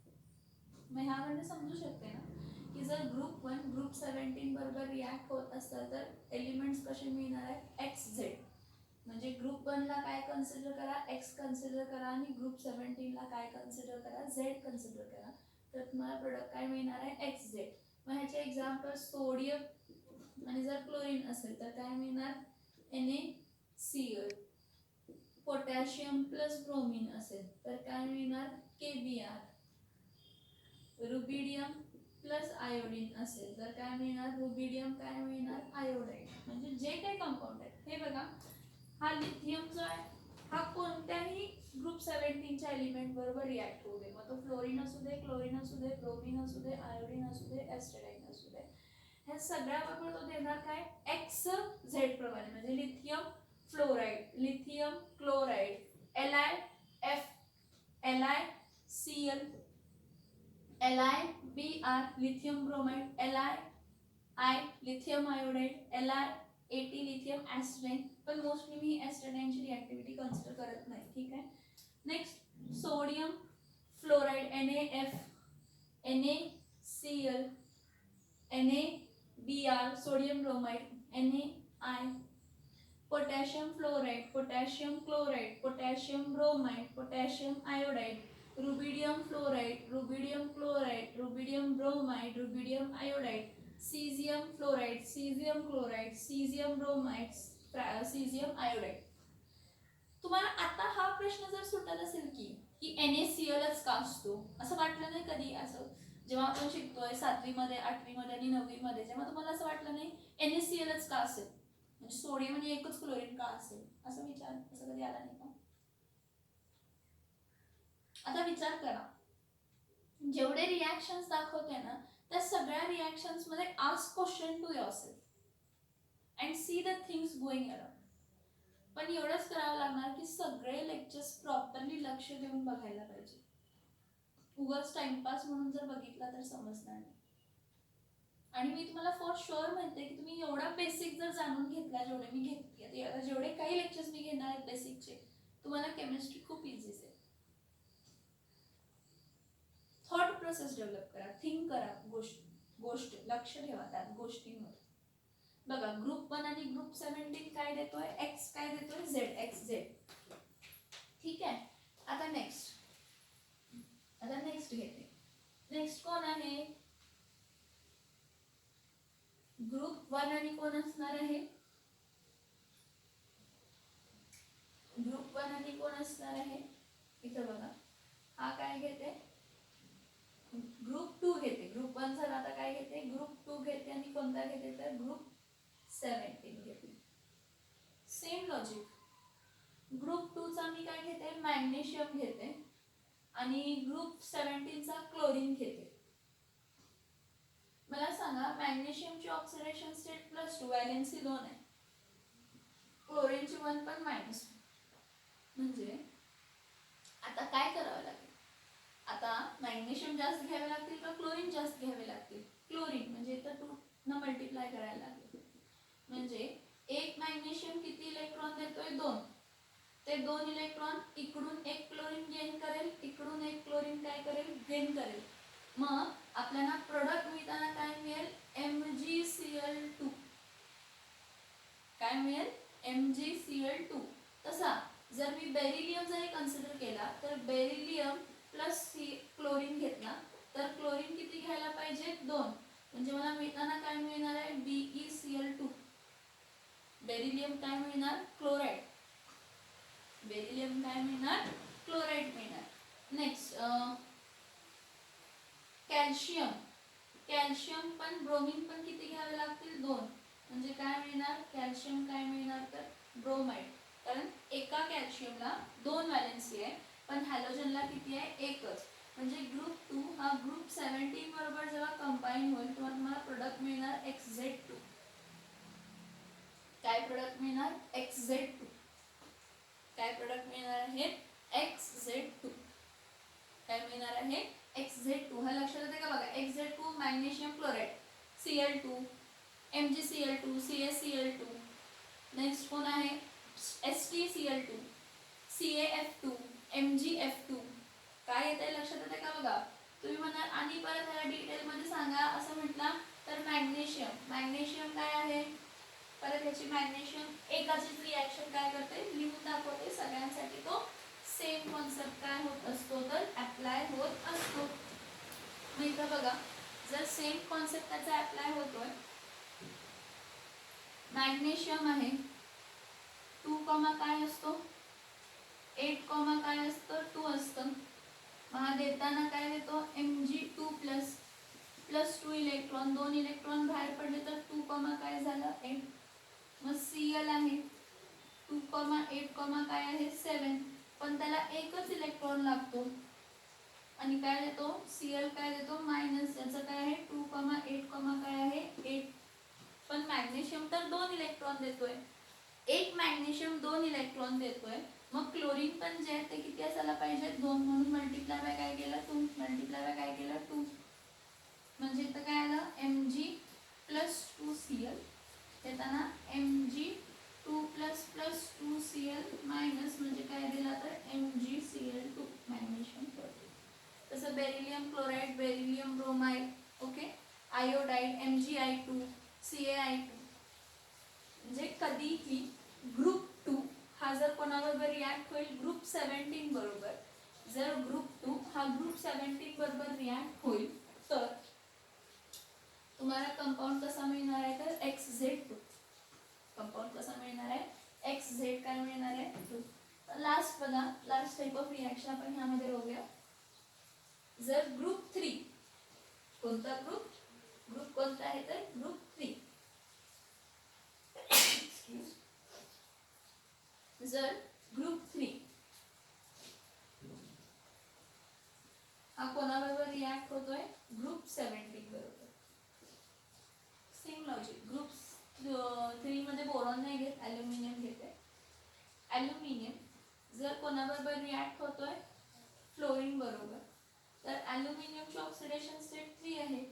मग ह्यामध्ये समजू शकते ना की जर ग्रुप 1 ग्रुप 17 बरोबर रिॲक्ट होत असतं तर एलिमेंट्स कसे मिळणार आहेत XZ. म्हणजे ग्रुप 1 ला काय कन्सिडर करा X कन्सिडर करा आणि ग्रुप 17 ला काय कन्सिडर करा Z कन्सिडर करा. तर तुम्हाला प्रोडक्ट काय मिळणार आहे XZ. मग ह्याचे एक्झाम्पल सोडियम आणि जर क्लोरीन असेल तर काय मिळणार NaCl. पोटॅशियम प्लस ब्रोमीन असेल तर काय मिळणार KBr. रुबिडियम प्लस आयोडीन असेल तर काय मिळणार रुबिडियम काय मिळणार आयोडाईड. म्हणजे जे काही कंपाऊंड आहेत हे बघा, हा लिथियम जो आहे हा कोणत्याही ग्रुप 17 च्या एलिमेंट बरोबर रिॲक्ट होऊ दे, मग तो फ्लोरीन असू दे, क्लोरीन असू दे, ब्रोमीन असू दे, आयोडीन असू दे, एस्टेडाईन असू दे, ह्या सगळ्याबरोबर तो देणार काय XZ प्रमाणे. म्हणजे lithium fluoride, lithium chloride, LiF, LiCl, LiBr, lithium bromide, Li lithium iodide, Li80 lithium astatine. पण मोस्टली मी एस्टेडाइनची रिॲक्टिव्हिटी कन्सिडर करत नाही. ठीक आहे. Next sodium fluoride NaF, NaCl, NaBr sodium bromide, NaI. Potassium fluoride, potassium chloride, potassium bromide, potassium iodide, rubidium fluoride, rubidium chloride, rubidium bromide, rubidium iodide, caesium fluoride, caesium chloride, caesium bromide, caesium iodide. तुम्हाला आता हा प्रश्न जर सुटत असेल की NaClच का असतो, असं वाटलं नाही कधी? असं जेव्हा आपण शिकतोय 7वी मध्ये 8वी मध्ये आणि 9वी मध्ये, जेव्हा तुम्हाला असं वाटलं नाही NaClच का असेल, म्हणजे सोडियम आणि एकच क्लोरीन का असेल, असं विचार असं कधी आला नाही का? आता विचार करा, जेवढे रिॲक्शन्स दाखवते ना त्या सगळ्या रिॲक्शन्स मध्ये ask question to yourself and see the things going around. पण एवढंच करावं लागणार की सगळे लेक्चर्स प्रॉपरली लक्ष देऊन बघायला पाहिजे. उगाच टाइमपास म्हणून जर बघितला तर समजणार नाही. आणि मी तुम्हाला फॉर शुअर म्हणते की तुम्ही एवढा बेसिक जर जाणून घेतला, जेवढे मी घेतली आता जेवढे काही लेक्चर्स मी घेणार आहेत बेसिकचे, तुम्हाला केमिस्ट्री खूप इझी आहे. थॉट प्रोसेस डेव्हलप करा, थिंक करा, गोष्ट लक्ष ठेवा त्या गोष्टींवर. बघा ग्रुप 1 आणि ग्रुप 17 काय देतोय X, काय देतोय Z, XZ. ठीक आहे. आता नेक्स्ट घेते. नेक्स्ट कोण आहे ग्रुप 1 आणि कोण असणार आहे ग्रुप 1 आणि कोण असणार आहे इथं बघा, हा काय घेते ग्रुप 2 घेते. ग्रुप 1 झाला, आता काय घेते ग्रुप 2 घेते आणि कोणता घेते तर ग्रुप 17 घेते. Same logic. ग्रुप 2 चा मी काय घेते मॅग्नेशियम घेते आणि ग्रुप 17 चा क्लोरीन घेते. मला सांगा मॅग्नेशियमची ऑक्सिडेशन स्टेट +2, व्हॅलेन्सी 2 आहे, क्लोरीनची 1 पण -1. म्हणजे आता काय करावं लागेल, आता मॅग्नेशियम जास्त घ्यावे लागतील का क्लोरीन जास्त घ्यावे लागतील? क्लोरीन, म्हणजे इथं 2 न मल्टिप्लाय करायला लागेल. म्हणजे एक मॅग्नेशियम किती इलेक्ट्रॉन देतोय 2. ते 2 इलेक्ट्रॉन इकडून एक क्लोरीन गेन करेल, इकडून एक क्लोरीन काय करेल गेन करेल. मग आपल्याला प्रोडक्ट मिळताना काय मिळेल MgCl2. काय मिळेल MgCl2. तसा जर मी बेरिलियम जरी कन्सिडर केला तर बेरिलियम प्लस क्लोरीन घेतला तर क्लोरीन किती घ्यायला पाहिजे 2. म्हणजे मला मिळताना काय मिळणार आहे BeCl2. बेरिलियम काय मिळणार क्लोराईड. बेरिलियम काय मिळणार क्लोराईड मिळणार. Next calcium. कॅल्शियम पण ब्रोमीन पण किती घ्यावे लागतील 2. म्हणजे काय मिळणार कॅल्शियम काय मिळणार तर ब्रोमाइड. कारण एका कॅल्शियमला 2 व्हॅलेन्सी आहे पण हॅलोजनला किती आहे एकच. म्हणजे ग्रुप 2 हा ग्रुप 17 बरोबर जेव्हा कंबाईन होईल तेव्हा तुम्हाला प्रोडक्ट मिळणार XZ2. काय प्रोडक्ट मिळणार XZ2. काय प्रोडक्ट मिळणार आहे XZ2. काय मिळणार आहे XZ2. हा लक्षात येते का बघा. XZ2 magnesium chloride Cl2 MgCl2 CaCl2. Next कोण आहे StCl2 CaF2 MgF2. काय येते लक्षात येते का बघा. तुम्ही म्हणाल आणि परत ह्याला डिटेल मध्ये सांगा असं म्हटलं तर मॅग्नेशियम काय आहे परत ह्याची मॅग्नेशियम एकाचीच रिॲक्शन काय करते लिहून दाखवते सगळ्यांसाठी. तो सेम कॉन्सेप्ट काय होत असतो तर अप्लाय होत असतो. मग इथं बघा जर सेम कॉन्सेप्ट त्याचा अप्लाय होतोय. मॅग्नेशियम आहे 2 काय असतो 8 काय असतं 2 असतं. हा देताना काय देतो Mg2 प्लस 2 इलेक्ट्रॉन. 2 इलेक्ट्रॉन बाहेर पडले तर 2 काय झालं 8. मग Cl आहे 2 8 काय आहे 7. पण त्याला एकच इलेक्ट्रॉन लागतो आणि काय देतो Cl काय देतो मायनस. याचं काय आहे 2 8 काय आहे 8. पण मॅग्नेशियम तर 2 इलेक्ट्रॉन देतोय. एक मॅग्नेशियम 2 इलेक्ट्रॉन देतोय. मग क्लोरीन पण जे आहे ते किती असायला पाहिजे 2. म्हणून मल्टिप्लाय बाय काय केलं 2. मल्टिप्लाय बाय काय केलं 2. म्हणजे इथं काय आलं Mg प्लस 2Cl. येताना Mg2 प्लस 2Cl मायनस म्हणजे काय दिला तर MgCl2 मॅग्नेशियम क्लोराईड. तसं beryllium chloride beryllium bromide okay. Iodide MgI2 CaI2. म्हणजे कधीही ग्रुप 2 हा जर कोणाबरोबर रिॲक्ट होईल ग्रुप 17 बरोबर. जर ग्रुप 2 हा ग्रुप 17 बरोबर रिॲक्ट होईल तर तुम्हाला कंपाऊंड कसा मिळणार आहे तर XZ2. कंपाऊंड कसा मिळणार आहे XZ काय मिळणार आहे 2. लास्ट बघा लास्ट टाइप ऑफ रिॲक्शन आपण ह्यामध्ये बघूया. जर ग्रुप 3 कोणता ग्रुप कोणता आहे तर ग्रुप 3. जर ग्रुप 3 हा कोणाबरोबर रिॲक्ट होतोय ग्रुप 17 बरोबर. Same logic. ग्रुप 3 मध्ये बोरॉन नाही घेत ॲल्युमिनियम घेते. ॲल्युमिनियम जर कोणाबरोबर रिॲक्ट होतोय फ्लोरीन बरोबर तर ॲल्युमिनियमची ऑक्सिडेशन स्टेट 3 आहे.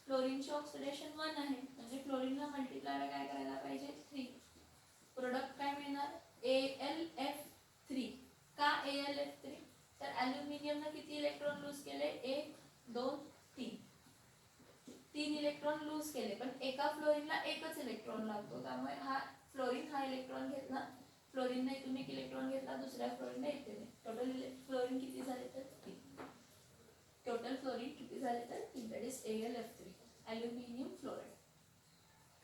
फ्लोरीनची ऑक्सिडेशन 1 आहे. म्हणजे फ्लोरीनला मल्टिप्लाय काय करायला पाहिजे 3. प्रोडक्ट काय मिळणार AlF3. का AlF3 तर ॲल्युमिनियमने किती इलेक्ट्रॉन लूज केले 1 2 3. 3 इलेक्ट्रॉन लूज केले पण एका फ्लोरीनला एकच इलेक्ट्रॉन लागतो. त्यामुळे हा फ्लोरीन हा इलेक्ट्रॉन घेतला. फ्लोरीनने इथून एक इलेक्ट्रॉन घेतला दुसऱ्या फ्लोरीनने इथे. टोटल फ्लोरीन किती झाले तर 3. टोटल फ्लोरीन किती झाले तर 3. That is AlF3 aluminium fluoride.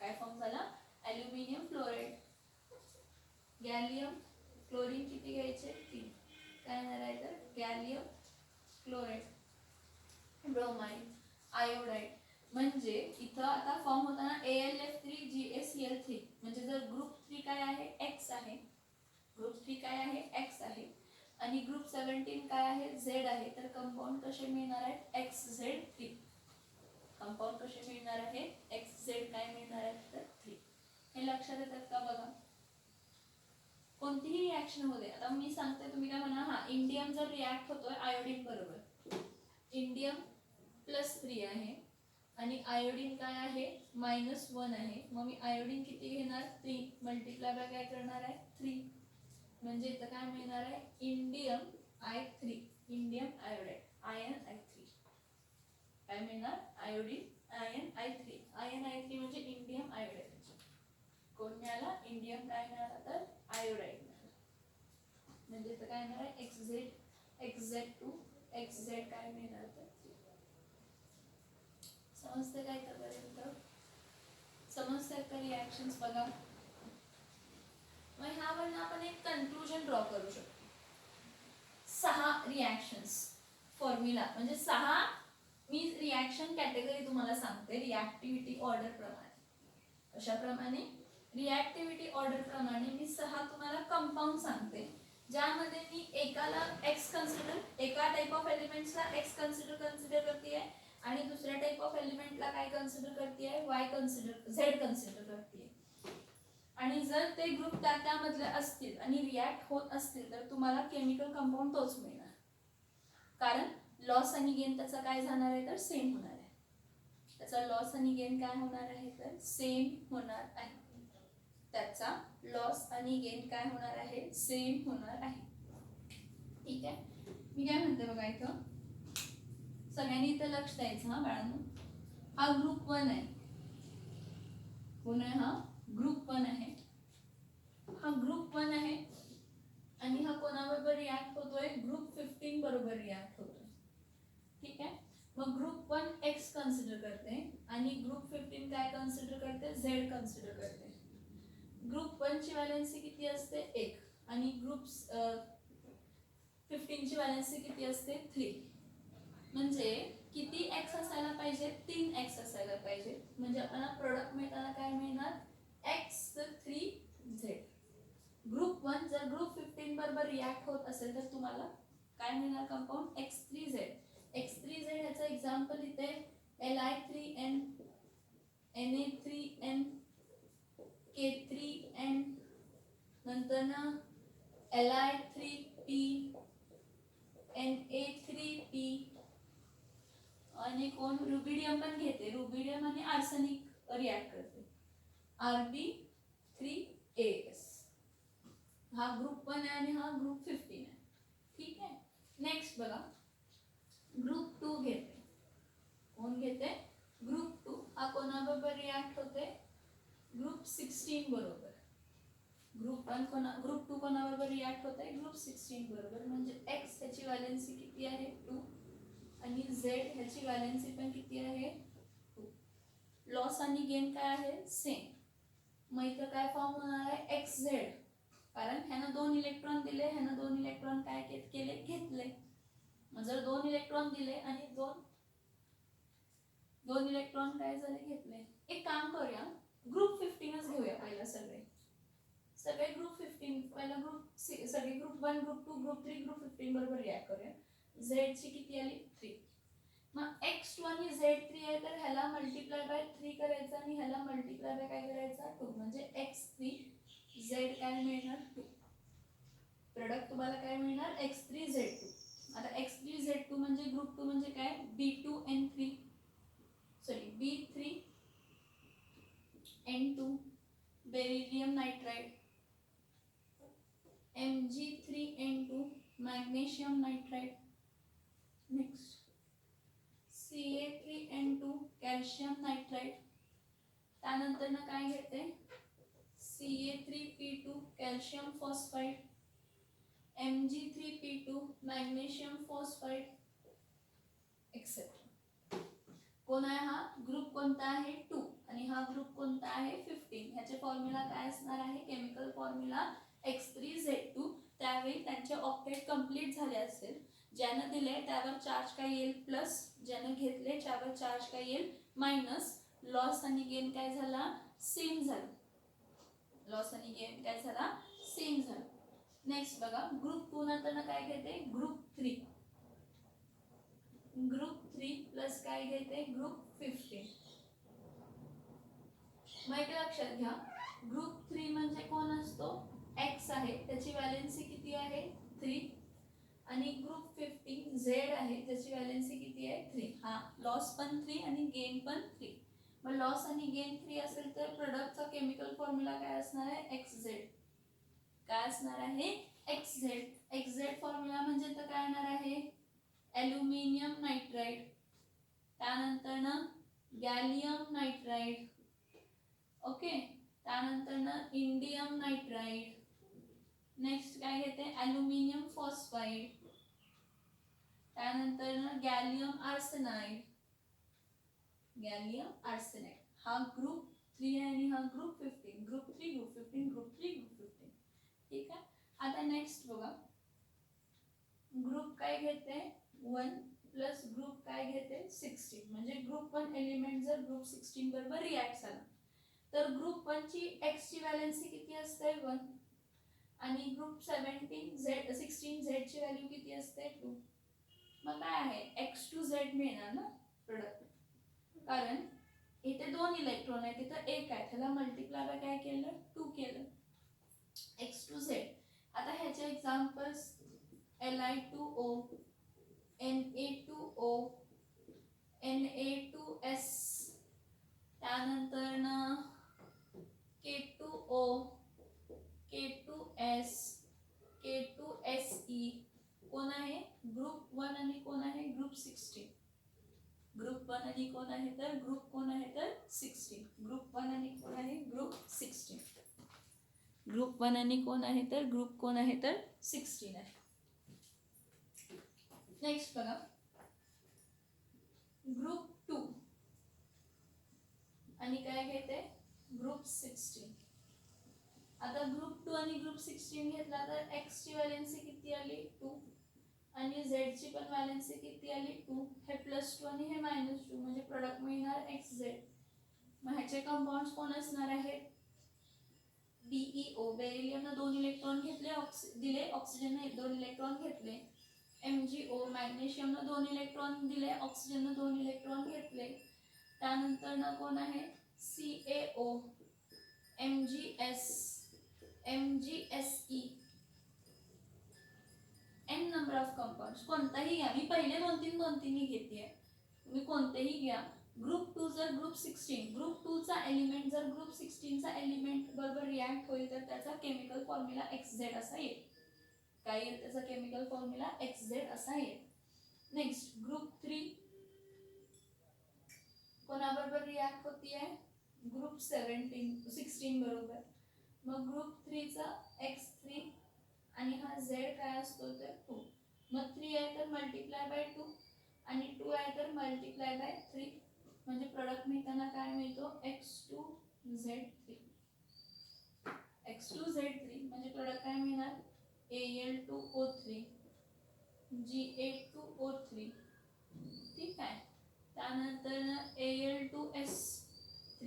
काय फॉर्म झाला ॲल्युमिनियम फ्लोराईड. गॅलियम क्लोरीन किती घ्यायचे 3. काय येणार आहे तर गॅलियम क्लोराईड ब्रोमाइड आयोडाईड. म्हणजे इथं आता फॉर्म होताना AlF3 GaCl3. म्हणजे जर ग्रुप 3 काय आहे X आहे. ग्रुप 3 काय आहे X आहे आणि ग्रुप 17 काय आहे Z आहे. तर कंपाऊंड कसे मिळणार आहेत XZ3. कंपाऊंड कसे मिळणार आहे XZ काय मिळणार आहे तर 3. हे लक्षात येतात का बघा. कोणतीही रिॲक्शन मध्ये आता मी सांगते तुम्ही काय म्हणा हा इंडियम जर रिॲक्ट होतोय आयोडीन बरोबर इंडियम +3 आहे आणि आयोडीन काय आहे -1 आहे. मग मी आयोडीन किती घेणार 3 मल्टिप्लाय बाय काय करणार आहे 3, म्हणजे इथं काय मिळणार आहे indium I3, indium iodide ion I3 काय मिळणार iodine ion I3, ion I3 म्हणजे इंडियम आयोडाईड. कोण मिळाला इंडियम काय मिळाला तर आयोडाईड मिळाला. म्हणजे इथं काय येणार आहे XZ2 XZ काय मिळणार तर समजते काय पर्यंत समजते का रिॲक्शन्स बघा. मग ह्यावरनं आपण एक कन्क्लुजन ड्रॉ करू शकतो. 6 रिॲक्शन्स फॉर्म्युला म्हणजे 6 मी रिॲक्शन कॅटेगरी तुम्हाला सांगते रिॲक्टिव्हिटी ऑर्डर प्रमाणे. अशाप्रमाणे रिॲक्टिव्हिटी ऑर्डर प्रमाणे मी 6 तुम्हाला कंपाऊंड सांगते, ज्यामध्ये मी एकाला एक्स कन्सिडर एका टाइप ऑफ एलिमेंट्सला एक्स कन्सिडर करते आहे आणि दुसऱ्या टाइप ऑफ एलिमेंटला काय कन्सिडर करते आहे वाय कन्सिडर झेड कन्सिडर करते आहे. आणि जर ते ग्रुप त्यामधले असतील आणि रिॲक्ट होत असतील तर तुम्हाला केमिकल कंपाऊंड तोच मिळणार, कारण लॉस आणि गेन त्याचा काय जाणार आहे तर सेम होणार आहे. त्याचा लॉस आणि गेन काय होणार आहे तर सेम होणार आहे. त्याचा लॉस आणि गेन काय होणार आहे सेम होणार आहे. ठीक आहे. मी काय म्हणते बघा इथं सगळ्यांनी इथं लक्ष द्यायचं हा बाळांनो. हा ग्रुप 1 आहे. कोण आहे हा ग्रुप 1 आहे. हा ग्रुप 1 आहे आणि हा कोणाबरोबर रिॲक्ट होतोय ग्रुप 15 बरोबर रिॲक्ट होतोय. ठीक आहे. मग ग्रुप 1 एक्स कन्सिडर करते आणि ग्रुप 15 काय कन्सिडर करते झेड कन्सिडर करते. ग्रुप 1 ची व्हॅलेन्सी किती असते 1 आणि ग्रुप 15 ची व्हॅलेन्सी किती असते 3. म्हणजे किती एक्स असायला पाहिजे 3 एक्स असायला पाहिजे. म्हणजे आपल्याला प्रोडक्ट मिळताना काय मिळणार x3z. ग्रुप 1 जर ग्रुप 15 बरोबर रिॲक्ट होत असेल तर तुम्हाला काय मिळणार कंपाऊंड x3z. x3z याचं एक्झाम्पल इथे Li3n Na3n K3n नंतर ना Li3p Na3p आणि कोण रुबिडियम पण घेते. रुबिडियम आणि आर्सेनिक रिॲक्ट करते Rb3As. हा ग्रुप 1 आहे आणि हा ग्रुप 15 आहे. ठीक आहे. नेक्स्ट बघा ग्रुप 2 घेते. कोण घेते ग्रुप 2. हा कोणाबरोबर रिॲक्ट होते ग्रुप 16 बरोबर. ग्रुप 2 कोणाबरोबर रिॲक्ट होते ग्रुप 16 बरोबर. म्हणजे x ह्याची व्हॅलेन्सी किती आहे 2 आणि z ह्याची व्हॅलेन्सी पण किती आहे 2. लॉस आणि गेन काय आहे सेम. मग इथं काय फॉर्म होणार आहे xz, कारण ह्यानं 2 इलेक्ट्रॉन दिले, ह्यानं 2 इलेक्ट्रॉन काय केले घेतले. मग जर 2 इलेक्ट्रॉन दिले आणि 2 इलेक्ट्रॉन काय झाले घेतले. एक काम करूया ग्रुप 15च घेऊया पहिला. सगळे ग्रुप 15 पहिला ग्रुप सगळे ग्रुप 1 ग्रुप 2 ग्रुप 3 ग्रुप 15 बरोबर रिॲक्ट करूया. z ची किती आली 3. मग x2 आणि z3 आहे तर ह्याला मल्टिप्लाय बाय 3 करायचं आणि ह्याला मल्टिप्लाय बाय काय करायचा 2. म्हणजे x3 z काय मिळणार 2. प्रोडक्ट तुम्हाला काय मिळणार x3z2. आता x3z2 म्हणजे ग्रुप 2 म्हणजे काय B2N3 sorry B3N2 beryllium nitride Mg3N2 magnesium nitride. Next Ca3N2 calcium nitride. त्यानंतर ना काय घेते Ca3P2 calcium phosphide Mg3P2 magnesium phosphide etcetera. कोण आहे हा ग्रुप कोणता आहे 2 आणि हा ग्रुप कोणता आहे 15. ह्याचे फॉर्म्युला काय असणार आहे केमिकल फॉर्म्युला x3z2. त्यावेळी त्यांचे ऑक्टेट कंप्लीट झाले असेल. ज्यानं दिले त्यावर चार्ज काय येईल प्लस, ज्यानं घेतले त्यावर चार्ज काय येईल मायनस. लॉस आणि गेन काय झाला सेम झाला. लॉस आणि गेन काय झाला सेम झाला. नेक्स्ट बघा ग्रुप 2 नंतर काय घेते ग्रुप 3. ग्रुप 3 प्लस काय घेते ग्रुप 15. मग एक लक्षात घ्या ग्रुप 3 म्हणजे कोण असतो x आहे, त्याची व्हॅलेन्सी किती आहे 3 आणि ग्रुप 15 झेड आहे ज्याची व्हॅलेन्सी किती आहे 3. हा लॉस पण 3 आणि गेन पण 3. मग लॉस आणि गेन 3 असेल तर प्रोडक्टचा केमिकल फॉर्म्युला काय असणार आहे XZ. काय असणार आहे XZ. XZ फॉर्म्युला म्हणजे तर काय येणार आहे ॲल्युमिनियम नायट्राइड, त्यानंतर ना गॅलियम नायट्राइड, ओके, त्यानंतर ना इंडियम नायट्राइड, नेक्स्ट काय घेते ॲल्युमिनियम फॉस्फाईड, त्यानंतर ना गॅलियम आर्सेनाइड. गॅलियम आर्सेनाइड हा ग्रुप 3 आहे आणि हा group 15. Group 3 group 15 group 3 group 15. ठीक आहे. आता नेक्स्ट बघा, ग्रुप काय घेते 1 प्लस ग्रुप काय घेते 16. म्हणजे ग्रुप 1 एलिमेंट जर ग्रुप 16 बरोबर रिॲक्ट झाला तर ग्रुप 1 ची x ची व्हॅलेन्सी किती असते 1 आणि ग्रुप 16 z ची व्हॅल्यू किती असते 2. मग काय आहे x2z मिळणार ना प्रोडक्ट, कारण इथे 2 इलेक्ट्रॉन आहे तिथं 1 आहे, त्याला मल्टिप्लाय बाय काय केलं 2 केलं x2z. आता ह्याचे एक्झाम्पल्स Li2O, Na2O, Na2S, त्यानंतर ना K2O, K2S, K2Se. कोण आहे ग्रुप 1 आणि कोण आहे ग्रुप 16. ग्रुप 1 आणि कोण आहे तर ग्रुप कोण आहे तर 16. ग्रुप 1 आणि कोण आहे ग्रुप 16. ग्रुप 1 आणि कोण आहे तर ग्रुप कोण आहे तर 16 आहे. नेक्स्ट बघा ग्रुप 2 आणि काय घेते ग्रुप 16. आता ग्रुप 2 आणि ग्रुप 16 घेतला तर x ची व्हॅलेन्सी किती आली 2 आणि z ची पण व्हॅलेन्सी किती आली 2. हे +2 आणि हे -2 म्हणजे प्रोडक्ट मिळणार XZ. मग ह्याचे कंपाऊंड्स कोण असणार आहेत BeO. बेरिलियमने 2 इलेक्ट्रॉन घेतले दिले, ऑक्सिजनने 2 इलेक्ट्रॉन घेतले. MgO मॅग्नेशियमने 2 इलेक्ट्रॉन दिले, ऑक्सिजनने 2 इलेक्ट्रॉन घेतले. त्यानंतर ना कोण आहे CaO, MgS, MgSe. n number of compounds कोणताही घ्या, मी पहिले 2-3 घेते, तुम्ही कोणतेही घ्या. ग्रुप 2 जर ग्रुप 16 ग्रुप 2 चा एलिमेंट जर ग्रुप 16 चा एलिमेंट बरोबर रिॲक्ट होईल तर त्याचा केमिकल फॉर्म्युला XZ असा येईल. काय येईल त्याचा केमिकल फॉर्म्युला XZ असा येईल. नेक्स्ट ग्रुप 3 कोणाबरोबर रिॲक्ट होती आहे ग्रुप 16 बरोबर. मग ग्रुप 3 चा X3 आणि हा Z काय असतो तर 2. मग 3 आहे तर मल्टिप्लाय बाय 2 आणि 2 आहे तर मल्टिप्लाय बाय 3 म्हणजे प्रोडक्ट मिळताना काय मिळतो X2Z3. X2Z3 म्हणजे प्रोडक्ट काय मिळणार Al2O3, Ga2O3. ठीक आहे. त्यानंतर Al2S3,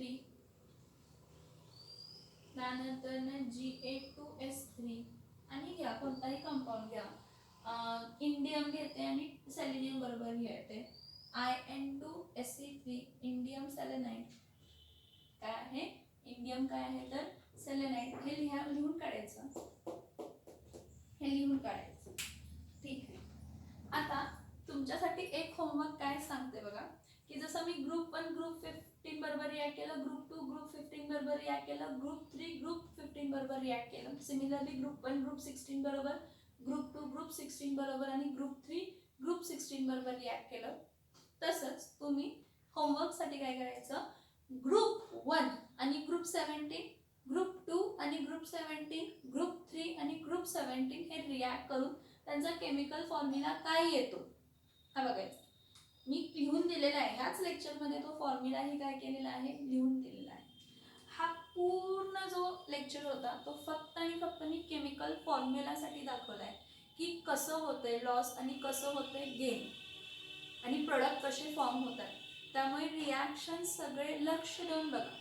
त्यानंतर Ga2S3 आणि घ्या कोणताही कंपाऊंड घ्या. इंडियम घेते आणि सेलेनियम बरोबर घेते In2Se3 इंडियम सेलेनाइड. काय आहे इंडियम काय आहे तर सेलेनाइड. हे लिहून काढायचं, हे लिहून काढायचं. ठीक आहे. आता तुमच्यासाठी एक होमवर्क काय सांगते बघा की जसं मी ग्रुप 1 ग्रुप 15 बरोबर रिॲक्ट केलं, ग्रुप 2 ग्रुप 15 बरोबर रिॲक्ट केलं, ग्रुप 3 ग्रुप 15 बरोबर रिॲक्ट केलं. सिमिलरली ग्रुप 1 ग्रुप 16 बरोबर, ग्रुप 2 ग्रुप 16 बरोबर आणि ग्रुप 3 ग्रुप 16 बरोबर रिॲक्ट केलं. तसंच तुम्ही होमवर्कसाठी काय करायचं ग्रुप 1 आणि ग्रुप 17, ग्रुप 2 आणि ग्रुप 17, ग्रुप 3 आणि ग्रुप 17 हे रिॲक्ट करून त्यांचा केमिकल फॉर्म्युला काय येतो हा बघायचा. मी लिहून दिलेला आहे ह्याच लेक्चरमध्ये, तो फॉर्म्युलाही काय केलेला आहे लिहून दिलेला आहे. हा पूर्ण जो लेक्चर होता तो फक्त आणि फक्त मी केमिकल फॉर्म्युलासाठी दाखवला आहे की कसं होतंय लॉस आणि कसं होतंय गेन आणि प्रोडक्ट कसे फॉर्म होतात. त्यामुळे रिॲक्शन सगळे लक्ष देऊन बघा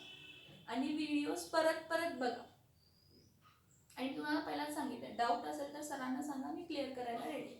आणि व्हिडिओज परत बघा. आणि तुम्हाला पहिला सांगितलं डाऊट असेल तर सरांना सांगा, मी क्लिअर करायला रेडी.